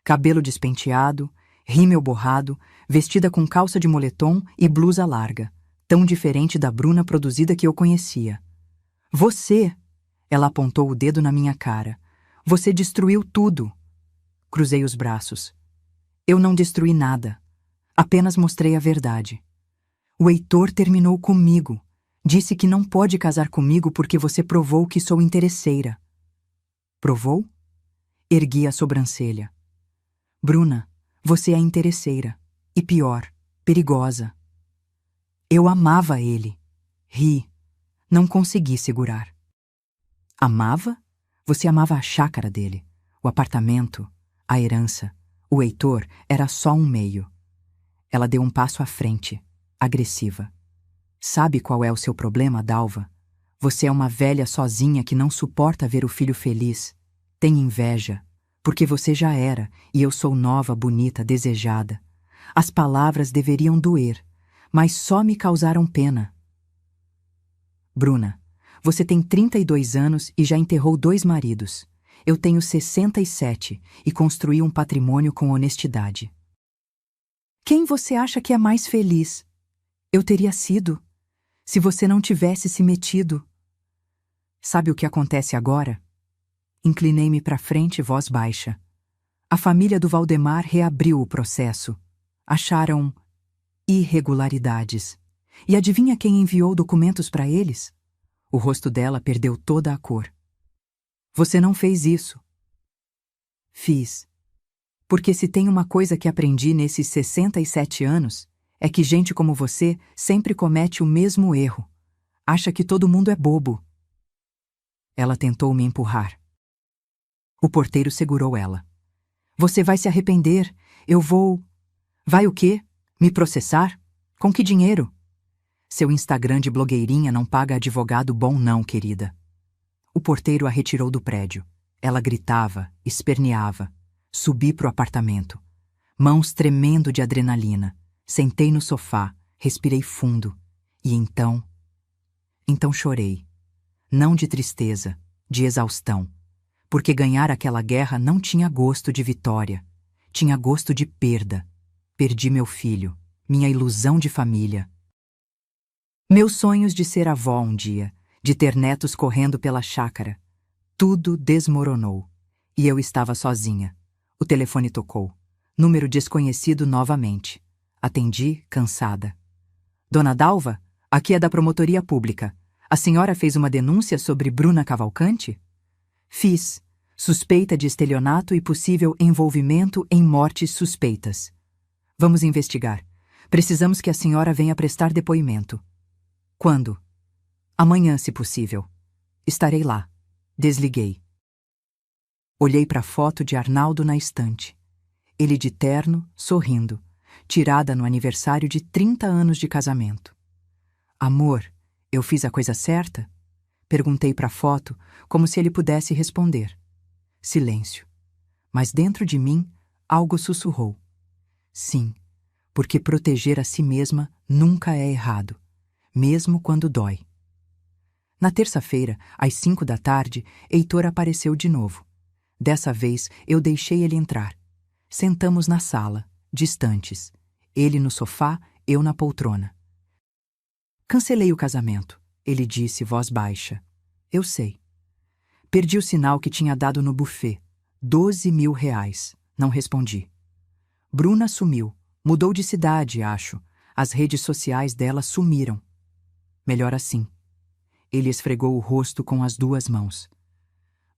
Cabelo despenteado, rímel borrado, vestida com calça de moletom e blusa larga, tão diferente da Bruna produzida que eu conhecia. Você! Ela apontou o dedo na minha cara. Você destruiu tudo. Cruzei os braços. Eu não destruí nada. Apenas mostrei a verdade. O Heitor terminou comigo. Disse que não pode casar comigo porque você provou que sou interesseira. Provou? Ergui a sobrancelha. Bruna, você é interesseira. E pior, perigosa. Eu amava ele. Ri. Não consegui segurar. Amava? Você amava a chácara dele, o apartamento, a herança. O Heitor era só um meio. Ela deu um passo à frente, agressiva. Sabe qual é o seu problema, Dalva? Você é uma velha sozinha que não suporta ver o filho feliz. Tem inveja, porque você já era e eu sou nova, bonita, desejada. As palavras deveriam doer, mas só me causaram pena. Bruna, você tem 32 anos e já enterrou 2 maridos. Eu tenho 67 e construí um patrimônio com honestidade. Quem você acha que é mais feliz? Eu teria sido, se você não tivesse se metido. Sabe o que acontece agora? Inclinei-me para frente, voz baixa. A família do Valdemar reabriu o processo. Acharam irregularidades. E adivinha quem enviou documentos para eles? O rosto dela perdeu toda a cor. Você não fez isso. Fiz. Porque se tem uma coisa que aprendi nesses 67 anos, é que gente como você sempre comete o mesmo erro. Acha que todo mundo é bobo. Ela tentou me empurrar. O porteiro segurou ela. Você vai se arrepender. Eu vou... Vai o quê? Me processar? Com que dinheiro? Seu Instagram de blogueirinha não paga advogado bom não, querida. O porteiro a retirou do prédio. Ela gritava, esperneava. Subi pro apartamento. Mãos tremendo de adrenalina. Sentei no sofá, respirei fundo. E então chorei. Não de tristeza, de exaustão. Porque ganhar aquela guerra não tinha gosto de vitória. Tinha gosto de perda. Perdi meu filho, minha ilusão de família. Meus sonhos de ser avó um dia, de ter netos correndo pela chácara. Tudo desmoronou. E eu estava sozinha. O telefone tocou. Número desconhecido novamente. Atendi, cansada. Dona Dalva, aqui é da Promotoria Pública. A senhora fez uma denúncia sobre Bruna Cavalcante? Fiz. Suspeita de estelionato e possível envolvimento em mortes suspeitas. Vamos investigar. Precisamos que a senhora venha prestar depoimento. Quando? Amanhã, se possível. Estarei lá. Desliguei. Olhei para a foto de Arnaldo na estante. Ele de terno, sorrindo, tirada no aniversário de 30 anos de casamento. Amor, eu fiz a coisa certa? Perguntei para a foto, como se ele pudesse responder. Silêncio. Mas dentro de mim, algo sussurrou. Sim, porque proteger a si mesma nunca é errado, mesmo quando dói. Na terça-feira, às 5 da tarde, Heitor apareceu de novo. Dessa vez, eu deixei ele entrar. Sentamos na sala, distantes. Ele no sofá, eu na poltrona. Cancelei o casamento, ele disse, voz baixa. Eu sei. Perdi o sinal que tinha dado no buffet. 12.000 reais. Não respondi. Bruna sumiu. Mudou de cidade, acho. As redes sociais dela sumiram. Melhor assim. Ele esfregou o rosto com as 2 mãos.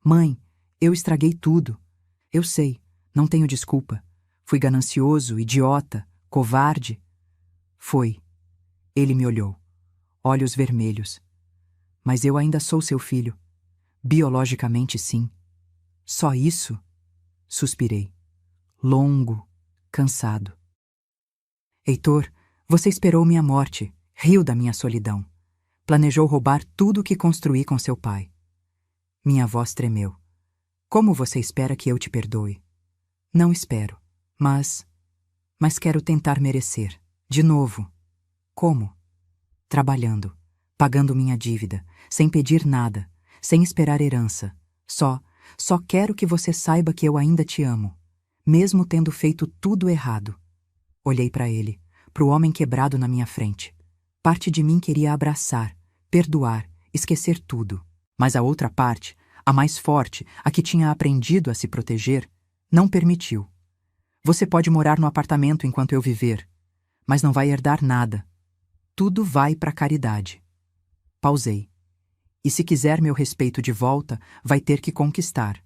Mãe, eu estraguei tudo. Eu sei, não tenho desculpa. Fui ganancioso, idiota, covarde. Foi. Ele me olhou. Olhos vermelhos. Mas eu ainda sou seu filho. Biologicamente, sim. Só isso? Suspirei. Longo, cansado. Heitor, você esperou minha morte, riu da minha solidão. Planejou roubar tudo o que construí com seu pai. Minha voz tremeu. Como você espera que eu te perdoe? Não espero, mas quero tentar merecer. De novo. Como? Trabalhando, pagando minha dívida, sem pedir nada, sem esperar herança. Só quero que você saiba que eu ainda te amo, mesmo tendo feito tudo errado. Olhei para ele, para o homem quebrado na minha frente. Parte de mim queria abraçar, perdoar, esquecer tudo. Mas a outra parte, a mais forte, a que tinha aprendido a se proteger, não permitiu. Você pode morar no apartamento enquanto eu viver, mas não vai herdar nada. Tudo vai para a caridade. Pausei. E se quiser meu respeito de volta, vai ter que conquistar.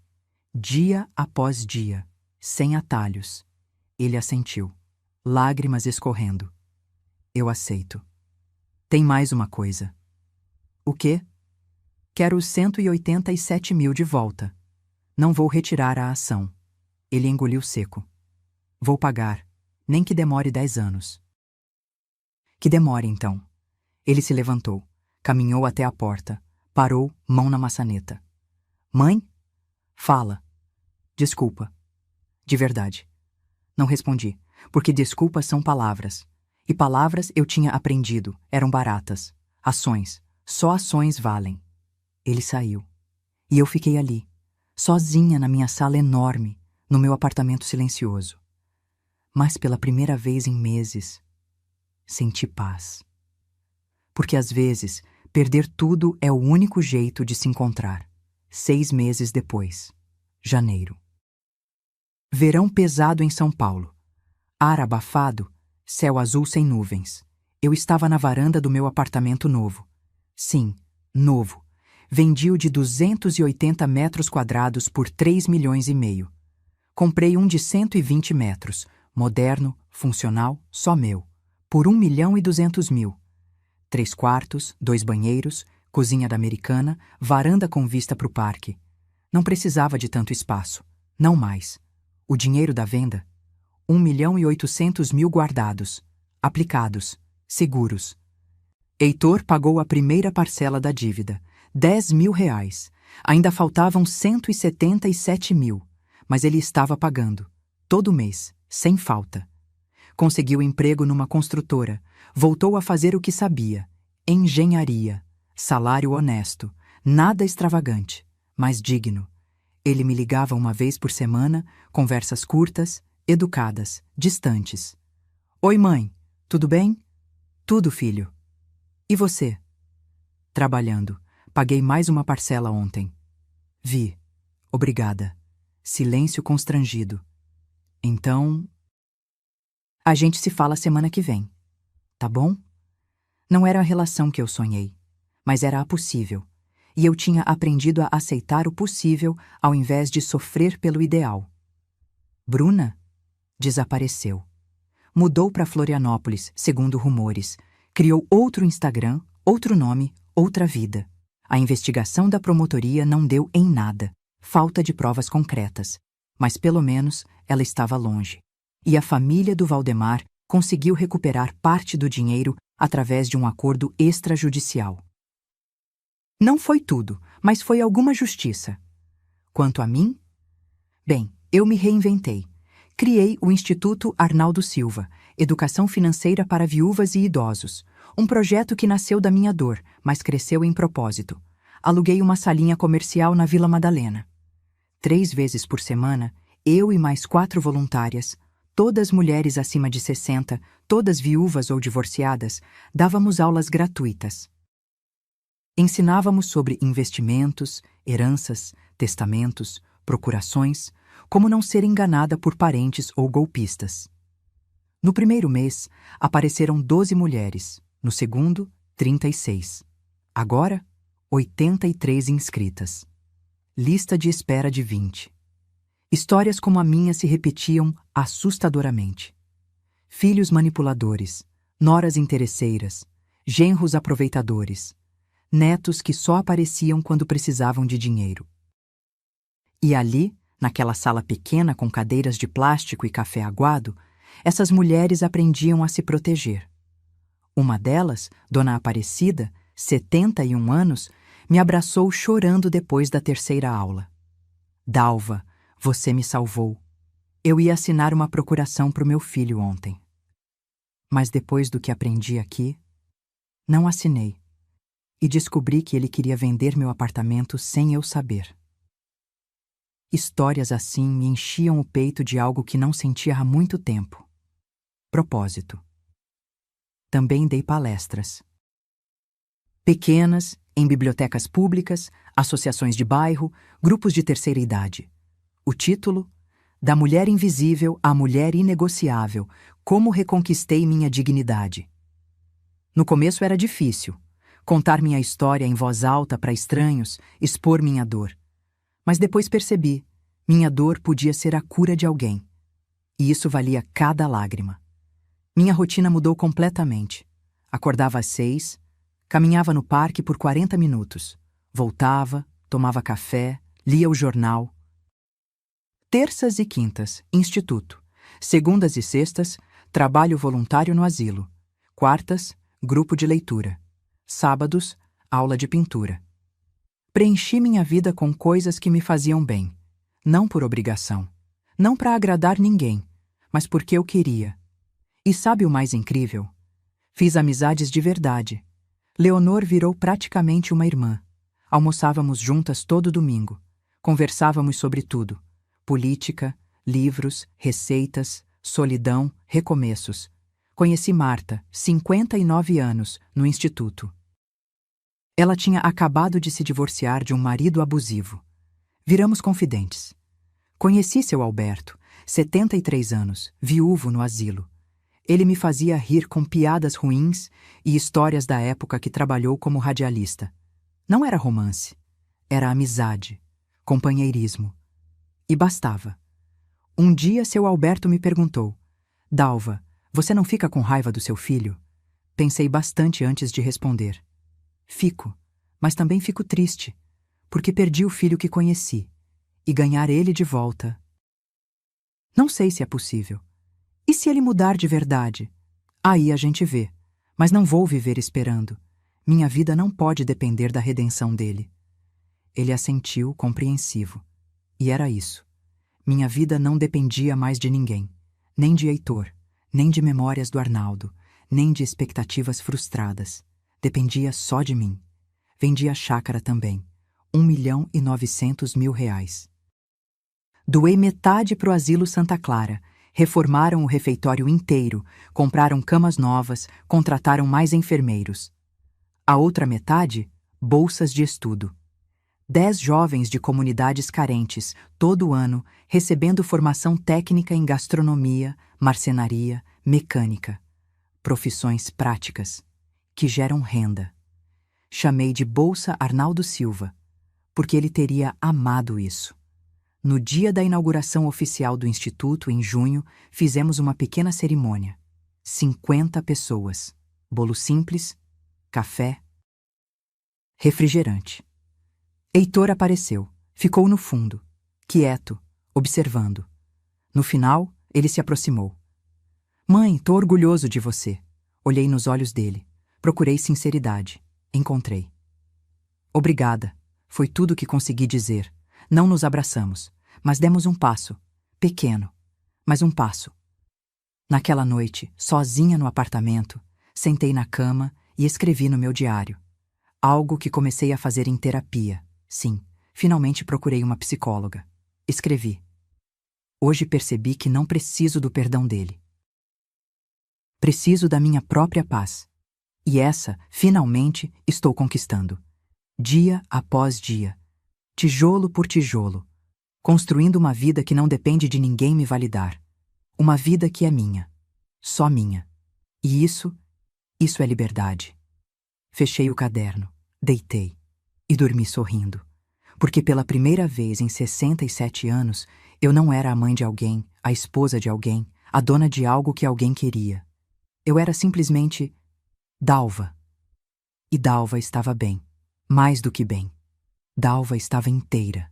Dia após dia, sem atalhos. Ele assentiu, lágrimas escorrendo. Eu aceito. Tem mais uma coisa. O quê? Quero os 187 mil de volta. Não vou retirar a ação. Ele engoliu seco. Vou pagar, nem que demore 10 anos. Que demore, então. Ele se levantou, caminhou até a porta, parou, mão na maçaneta. Mãe? Fala. Desculpa. De verdade. Não respondi, porque desculpas são palavras. E palavras eu tinha aprendido, eram baratas. Ações, só ações valem. Ele saiu. E eu fiquei ali, sozinha na minha sala enorme, no meu apartamento silencioso. Mas pela primeira vez em meses, senti paz. Porque às vezes, perder tudo é o único jeito de se encontrar. 6 meses depois. Janeiro. Verão pesado em São Paulo. Ar abafado, céu azul sem nuvens. Eu estava na varanda do meu apartamento novo. Sim, novo. Vendi-o de 280 metros quadrados por 3 milhões e meio. Comprei um de 120 metros, moderno, funcional, só meu, por 1 milhão e 200 mil. 3 quartos, 2 banheiros, cozinha da americana, varanda com vista para o parque. Não precisava de tanto espaço, não mais. O dinheiro da venda? 1 milhão e 800 mil guardados, aplicados, seguros. Heitor pagou a primeira parcela da dívida, 10 mil reais. Ainda faltavam 177 mil, mas ele estava pagando, todo mês, sem falta. Conseguiu emprego numa construtora, voltou a fazer o que sabia, engenharia, salário honesto, nada extravagante, mas digno. Ele me ligava uma vez por semana, conversas curtas, educadas, distantes. Oi, mãe, tudo bem? Tudo, filho. E você? Trabalhando. Paguei mais uma parcela ontem. Vi. Obrigada. Silêncio constrangido. Então... A gente se fala semana que vem. Tá bom? Não era a relação que eu sonhei, mas era a possível. E eu tinha aprendido a aceitar o possível ao invés de sofrer pelo ideal. Bruna desapareceu. Mudou para Florianópolis, segundo rumores. Criou outro Instagram, outro nome, outra vida. A investigação da promotoria não deu em nada. Falta de provas concretas. Mas pelo menos ela estava longe. E a família do Valdemar conseguiu recuperar parte do dinheiro através de um acordo extrajudicial. Não foi tudo, mas foi alguma justiça. Quanto a mim? Bem, eu me reinventei. Criei o Instituto Arnaldo Silva, Educação Financeira para Viúvas e Idosos, um projeto que nasceu da minha dor, mas cresceu em propósito. Aluguei uma salinha comercial na Vila Madalena. 3 vezes por semana, eu e mais 4 voluntárias, todas mulheres acima de 60, todas viúvas ou divorciadas, dávamos aulas gratuitas. Ensinávamos sobre investimentos, heranças, testamentos, procurações, como não ser enganada por parentes ou golpistas. No primeiro mês, apareceram 12 mulheres, no segundo, 36. Agora, 83 inscritas. Lista de espera de 20. Histórias como a minha se repetiam assustadoramente. Filhos manipuladores, noras interesseiras, genros aproveitadores, netos que só apareciam quando precisavam de dinheiro. E ali, naquela sala pequena com cadeiras de plástico e café aguado, essas mulheres aprendiam a se proteger. Uma delas, Dona Aparecida, 71 anos, me abraçou chorando depois da terceira aula. Dalva, você me salvou. Eu ia assinar uma procuração para o meu filho ontem. Mas depois do que aprendi aqui, não assinei. E descobri que ele queria vender meu apartamento sem eu saber. Histórias assim me enchiam o peito de algo que não sentia há muito tempo. Propósito. Também dei palestras. Pequenas, em bibliotecas públicas, associações de bairro, grupos de terceira idade. O título: Da Mulher Invisível à Mulher Inegociável, como reconquistei minha dignidade. No começo era difícil. Contar minha história em voz alta para estranhos, expor minha dor. Mas depois percebi, minha dor podia ser a cura de alguém. E isso valia cada lágrima. Minha rotina mudou completamente. Acordava às 6, caminhava no parque por 40 minutos. Voltava, tomava café, lia o jornal. Terças e quintas, instituto. Segundas e sextas, trabalho voluntário no asilo. Quartas, grupo de leitura. Sábados, aula de pintura. Preenchi minha vida com coisas que me faziam bem. Não por obrigação. Não para agradar ninguém, mas porque eu queria. E sabe o mais incrível? Fiz amizades de verdade. Leonor virou praticamente uma irmã. Almoçávamos juntas todo domingo. Conversávamos sobre tudo. Política, livros, receitas, solidão, recomeços. Conheci Marta, 59 anos, no instituto. Ela tinha acabado de se divorciar de um marido abusivo. Viramos confidentes. Conheci seu Alberto, 73 anos, viúvo no asilo. Ele me fazia rir com piadas ruins e histórias da época que trabalhou como radialista. Não era romance, era amizade, companheirismo. E bastava. Um dia seu Alberto me perguntou: Dalva, você não fica com raiva do seu filho? Pensei bastante antes de responder. Fico, mas também fico triste, porque perdi o filho que conheci, e ganhar ele de volta. Não sei se é possível. E se ele mudar de verdade? Aí a gente vê, mas não vou viver esperando. Minha vida não pode depender da redenção dele. Ele assentiu, compreensivo. E era isso. Minha vida não dependia mais de ninguém, nem de Heitor, nem de memórias do Arnaldo, nem de expectativas frustradas. Dependia só de mim. Vendi a chácara também, R$ 1.900.000. Doei metade para o Asilo Santa Clara, reformaram o refeitório inteiro, compraram camas novas, contrataram mais enfermeiros. A outra metade, bolsas de estudo. 10 jovens de comunidades carentes, todo ano, recebendo formação técnica em gastronomia, marcenaria, mecânica. Profissões práticas, que geram renda. Chamei de Bolsa Arnaldo Silva, porque ele teria amado isso. No dia da inauguração oficial do Instituto, em junho, fizemos uma pequena cerimônia. 50 pessoas. Bolo simples, café, refrigerante. Heitor apareceu. Ficou no fundo, quieto, observando. No final, ele se aproximou. Mãe, tô orgulhoso de você. Olhei nos olhos dele. Procurei sinceridade. Encontrei. Obrigada. Foi tudo o que consegui dizer. Não nos abraçamos, mas demos um passo. Pequeno, mas um passo. Naquela noite, sozinha no apartamento, sentei na cama e escrevi no meu diário. Algo que comecei a fazer em terapia. Sim, finalmente procurei uma psicóloga. Escrevi. Hoje percebi que não preciso do perdão dele. Preciso da minha própria paz. E essa, finalmente, estou conquistando. Dia após dia. Tijolo por tijolo. Construindo uma vida que não depende de ninguém me validar. Uma vida que é minha. Só minha. E isso é liberdade. Fechei o caderno, deitei e dormi sorrindo. Porque pela primeira vez em 67 anos, eu não era a mãe de alguém, a esposa de alguém, a dona de algo que alguém queria. Eu era simplesmente Dalva. E Dalva estava bem. Mais do que bem. Dalva estava inteira.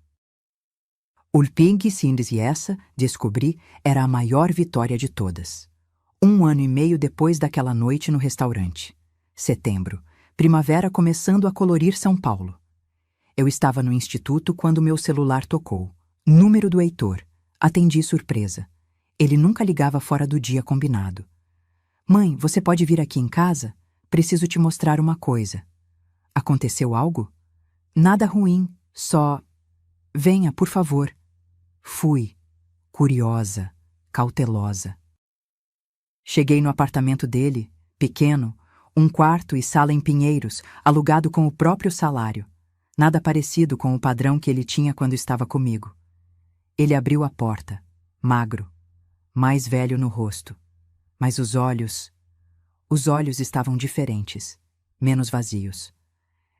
Ulping Sindes e essa, descobri, era a maior vitória de todas. 1 ano e meio depois daquela noite no restaurante. Setembro. Primavera começando a colorir São Paulo. Eu estava no instituto quando meu celular tocou. Número do Heitor. Atendi surpresa. Ele nunca ligava fora do dia combinado. Mãe, você pode vir aqui em casa? Preciso te mostrar uma coisa. Aconteceu algo? Nada ruim, só... Venha, por favor. Fui, curiosa, cautelosa. Cheguei no apartamento dele, pequeno, um quarto e sala em Pinheiros, alugado com o próprio salário. Nada parecido com o padrão que ele tinha quando estava comigo. Ele abriu a porta, magro, mais velho no rosto. Mas os olhos estavam diferentes, menos vazios.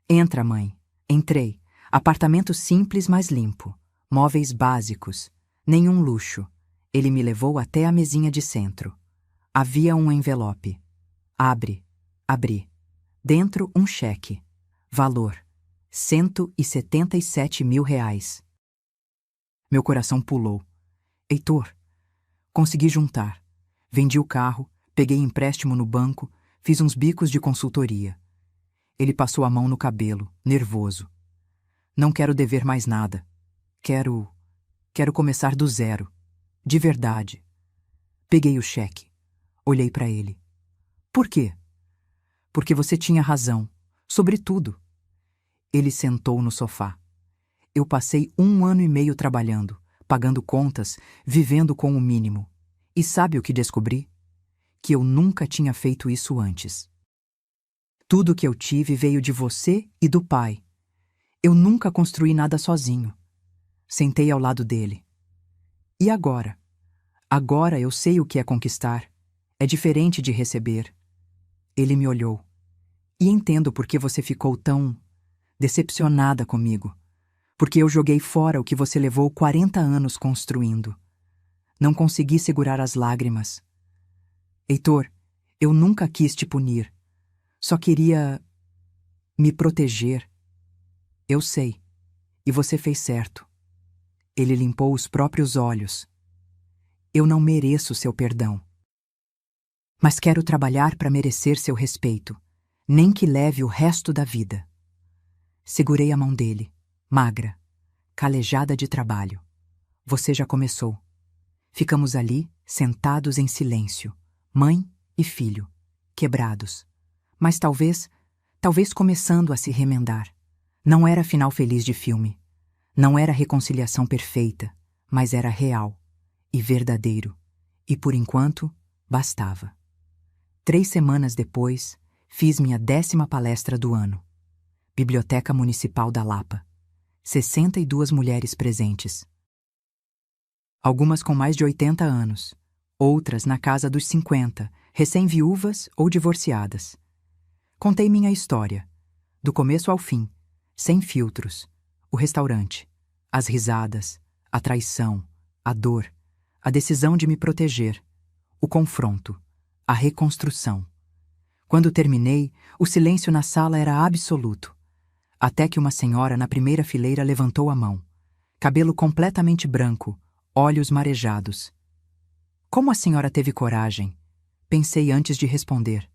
Entra, mãe. Entrei. Apartamento simples, mas limpo. Móveis básicos. Nenhum luxo. Ele me levou até a mesinha de centro. Havia um envelope. Abre. Abri. Dentro um cheque. Valor: R$ 177.000. Meu coração pulou. Heitor, consegui juntar. Vendi o carro, peguei empréstimo no banco, fiz uns bicos de consultoria. Ele passou a mão no cabelo, nervoso. Não quero dever mais nada. Quero começar do zero. De verdade. Peguei o cheque. Olhei para ele. Por quê? Porque você tinha razão. Sobre tudo. Ele sentou no sofá. Eu passei 1 ano e meio trabalhando, pagando contas, vivendo com o mínimo. E sabe o que descobri? Que eu nunca tinha feito isso antes. Tudo que eu tive veio de você e do pai. Eu nunca construí nada sozinho. Sentei ao lado dele. E agora? Agora eu sei o que é conquistar. É diferente de receber. Ele me olhou. E entendo por que você ficou tão decepcionada comigo. Porque eu joguei fora o que você levou 40 anos construindo. Não consegui segurar as lágrimas. Heitor, eu nunca quis te punir. Só queria me proteger. Eu sei. E você fez certo. Ele limpou os próprios olhos. Eu não mereço seu perdão. Mas quero trabalhar para merecer seu respeito, nem que leve o resto da vida. Segurei a mão dele, magra, calejada de trabalho. Você já começou. Ficamos ali, sentados em silêncio, mãe e filho, quebrados. Mas talvez começando a se remendar. Não era final feliz de filme. Não era reconciliação perfeita, mas era real e verdadeiro. E por enquanto, bastava. 3 semanas depois, fiz minha 10ª palestra do ano. Biblioteca Municipal da Lapa. 62 mulheres presentes. Algumas com mais de 80 anos, outras na casa dos 50, recém-viúvas ou divorciadas. Contei minha história, do começo ao fim, sem filtros. O restaurante, as risadas, a traição, a dor, a decisão de me proteger, o confronto, a reconstrução. Quando terminei, o silêncio na sala era absoluto, até que uma senhora na primeira fileira levantou a mão. Cabelo completamente branco, olhos marejados. Como a senhora teve coragem? Pensei antes de responder.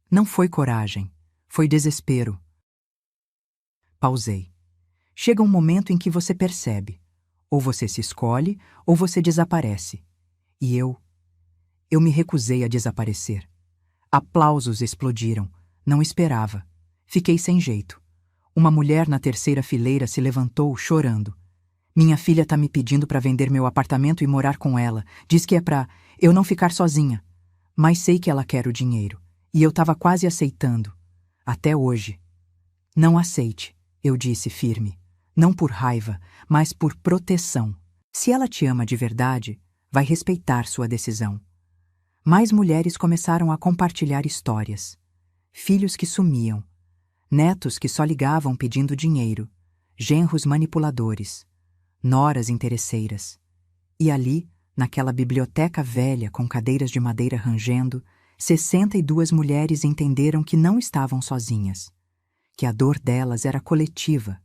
Não foi coragem, foi desespero. Pausei. Chega um momento em que você percebe. Ou você se escolhe, ou você desaparece. E eu me recusei a desaparecer. Aplausos explodiram. Não esperava. Fiquei sem jeito. Uma mulher na terceira fileira se levantou, chorando. Minha filha tá me pedindo para vender meu apartamento e morar com ela. Diz que é pra eu não ficar sozinha. Mas sei que ela quer o dinheiro. E eu tava quase aceitando. Até hoje. Não aceite, eu disse firme. Não por raiva, mas por proteção. Se ela te ama de verdade, vai respeitar sua decisão. Mais mulheres começaram a compartilhar histórias. Filhos que sumiam. Netos que só ligavam pedindo dinheiro. Genros manipuladores. Noras interesseiras. E ali, naquela biblioteca velha com cadeiras de madeira rangendo, 62 mulheres entenderam que não estavam sozinhas. Que a dor delas era coletiva,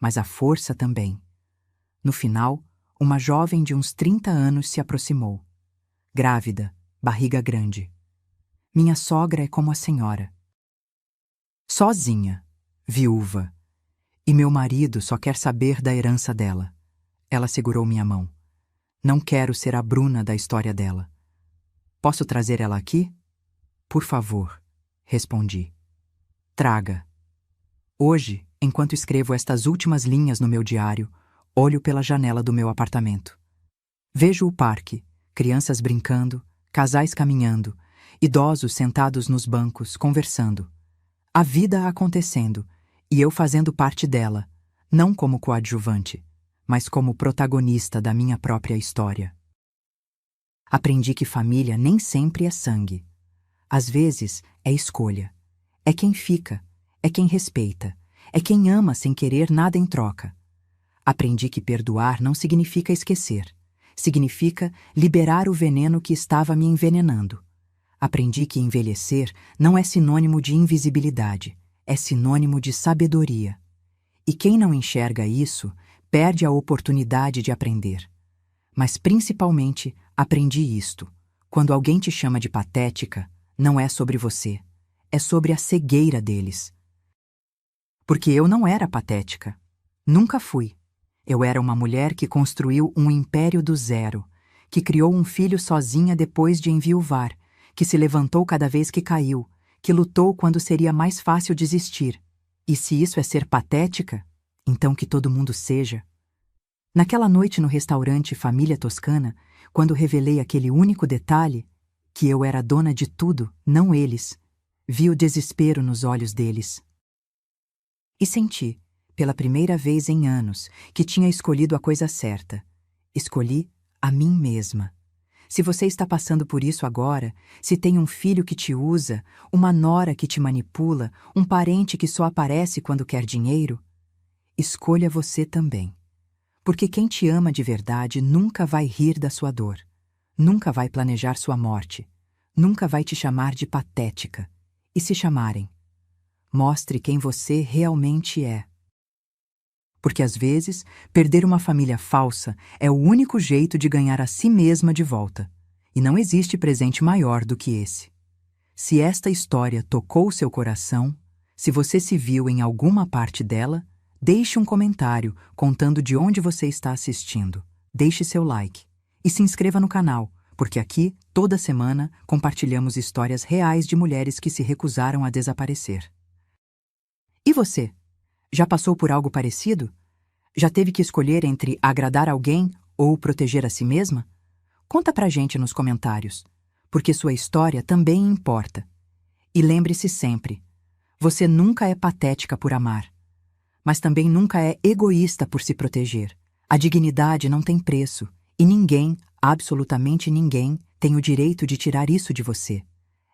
mas a força também. No final, uma jovem de uns 30 anos se aproximou. Grávida, barriga grande. Minha sogra é como a senhora. Sozinha, viúva. E meu marido só quer saber da herança dela. Ela segurou minha mão. Não quero ser a Bruna da história dela. Posso trazer ela aqui? Por favor, respondi. Traga. Hoje, enquanto escrevo estas últimas linhas no meu diário, olho pela janela do meu apartamento. Vejo o parque, crianças brincando, casais caminhando, idosos sentados nos bancos, conversando. A vida acontecendo, e eu fazendo parte dela, não como coadjuvante, mas como protagonista da minha própria história. Aprendi que família nem sempre é sangue. Às vezes, é escolha. É quem fica, é quem respeita, é quem ama sem querer nada em troca. Aprendi que perdoar não significa esquecer. Significa liberar o veneno que estava me envenenando. Aprendi que envelhecer não é sinônimo de invisibilidade, é sinônimo de sabedoria. E quem não enxerga isso, perde a oportunidade de aprender. Mas principalmente, aprendi isto. Quando alguém te chama de patética, não é sobre você, é sobre a cegueira deles. Porque eu não era patética. Nunca fui. Eu era uma mulher que construiu um império do zero, que criou um filho sozinha depois de enviuvar, que se levantou cada vez que caiu, que lutou quando seria mais fácil desistir. E se isso é ser patética, então que todo mundo seja. Naquela noite no restaurante Família Toscana, quando revelei aquele único detalhe, que eu era dona de tudo, não eles, vi o desespero nos olhos deles. E senti, pela primeira vez em anos, que tinha escolhido a coisa certa. Escolhi a mim mesma. Se você está passando por isso agora, se tem um filho que te usa, uma nora que te manipula, um parente que só aparece quando quer dinheiro, escolha você também. Porque quem te ama de verdade nunca vai rir da sua dor, nunca vai planejar sua morte, nunca vai te chamar de patética. E se chamarem, mostre quem você realmente é. Porque às vezes, perder uma família falsa é o único jeito de ganhar a si mesma de volta. E não existe presente maior do que esse. Se esta história tocou seu coração, se você se viu em alguma parte dela, deixe um comentário contando de onde você está assistindo. Deixe seu like e se inscreva no canal, porque aqui, toda semana, compartilhamos histórias reais de mulheres que se recusaram a desaparecer. E você? Já passou por algo parecido? Já teve que escolher entre agradar alguém ou proteger a si mesma? Conta pra gente nos comentários, porque sua história também importa. E lembre-se sempre, você nunca é patética por amar, mas também nunca é egoísta por se proteger. A dignidade não tem preço, e ninguém, absolutamente ninguém, tem o direito de tirar isso de você.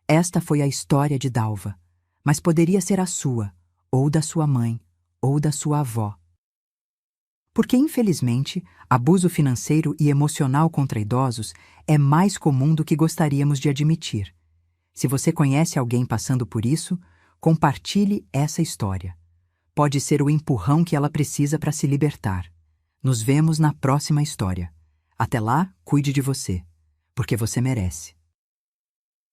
Esta foi a história de Dalva, mas poderia ser a sua, ou da sua mãe, ou da sua avó. Porque, infelizmente, abuso financeiro e emocional contra idosos é mais comum do que gostaríamos de admitir. Se você conhece alguém passando por isso, compartilhe essa história. Pode ser o empurrão que ela precisa para se libertar. Nos vemos na próxima história. Até lá, cuide de você, porque você merece.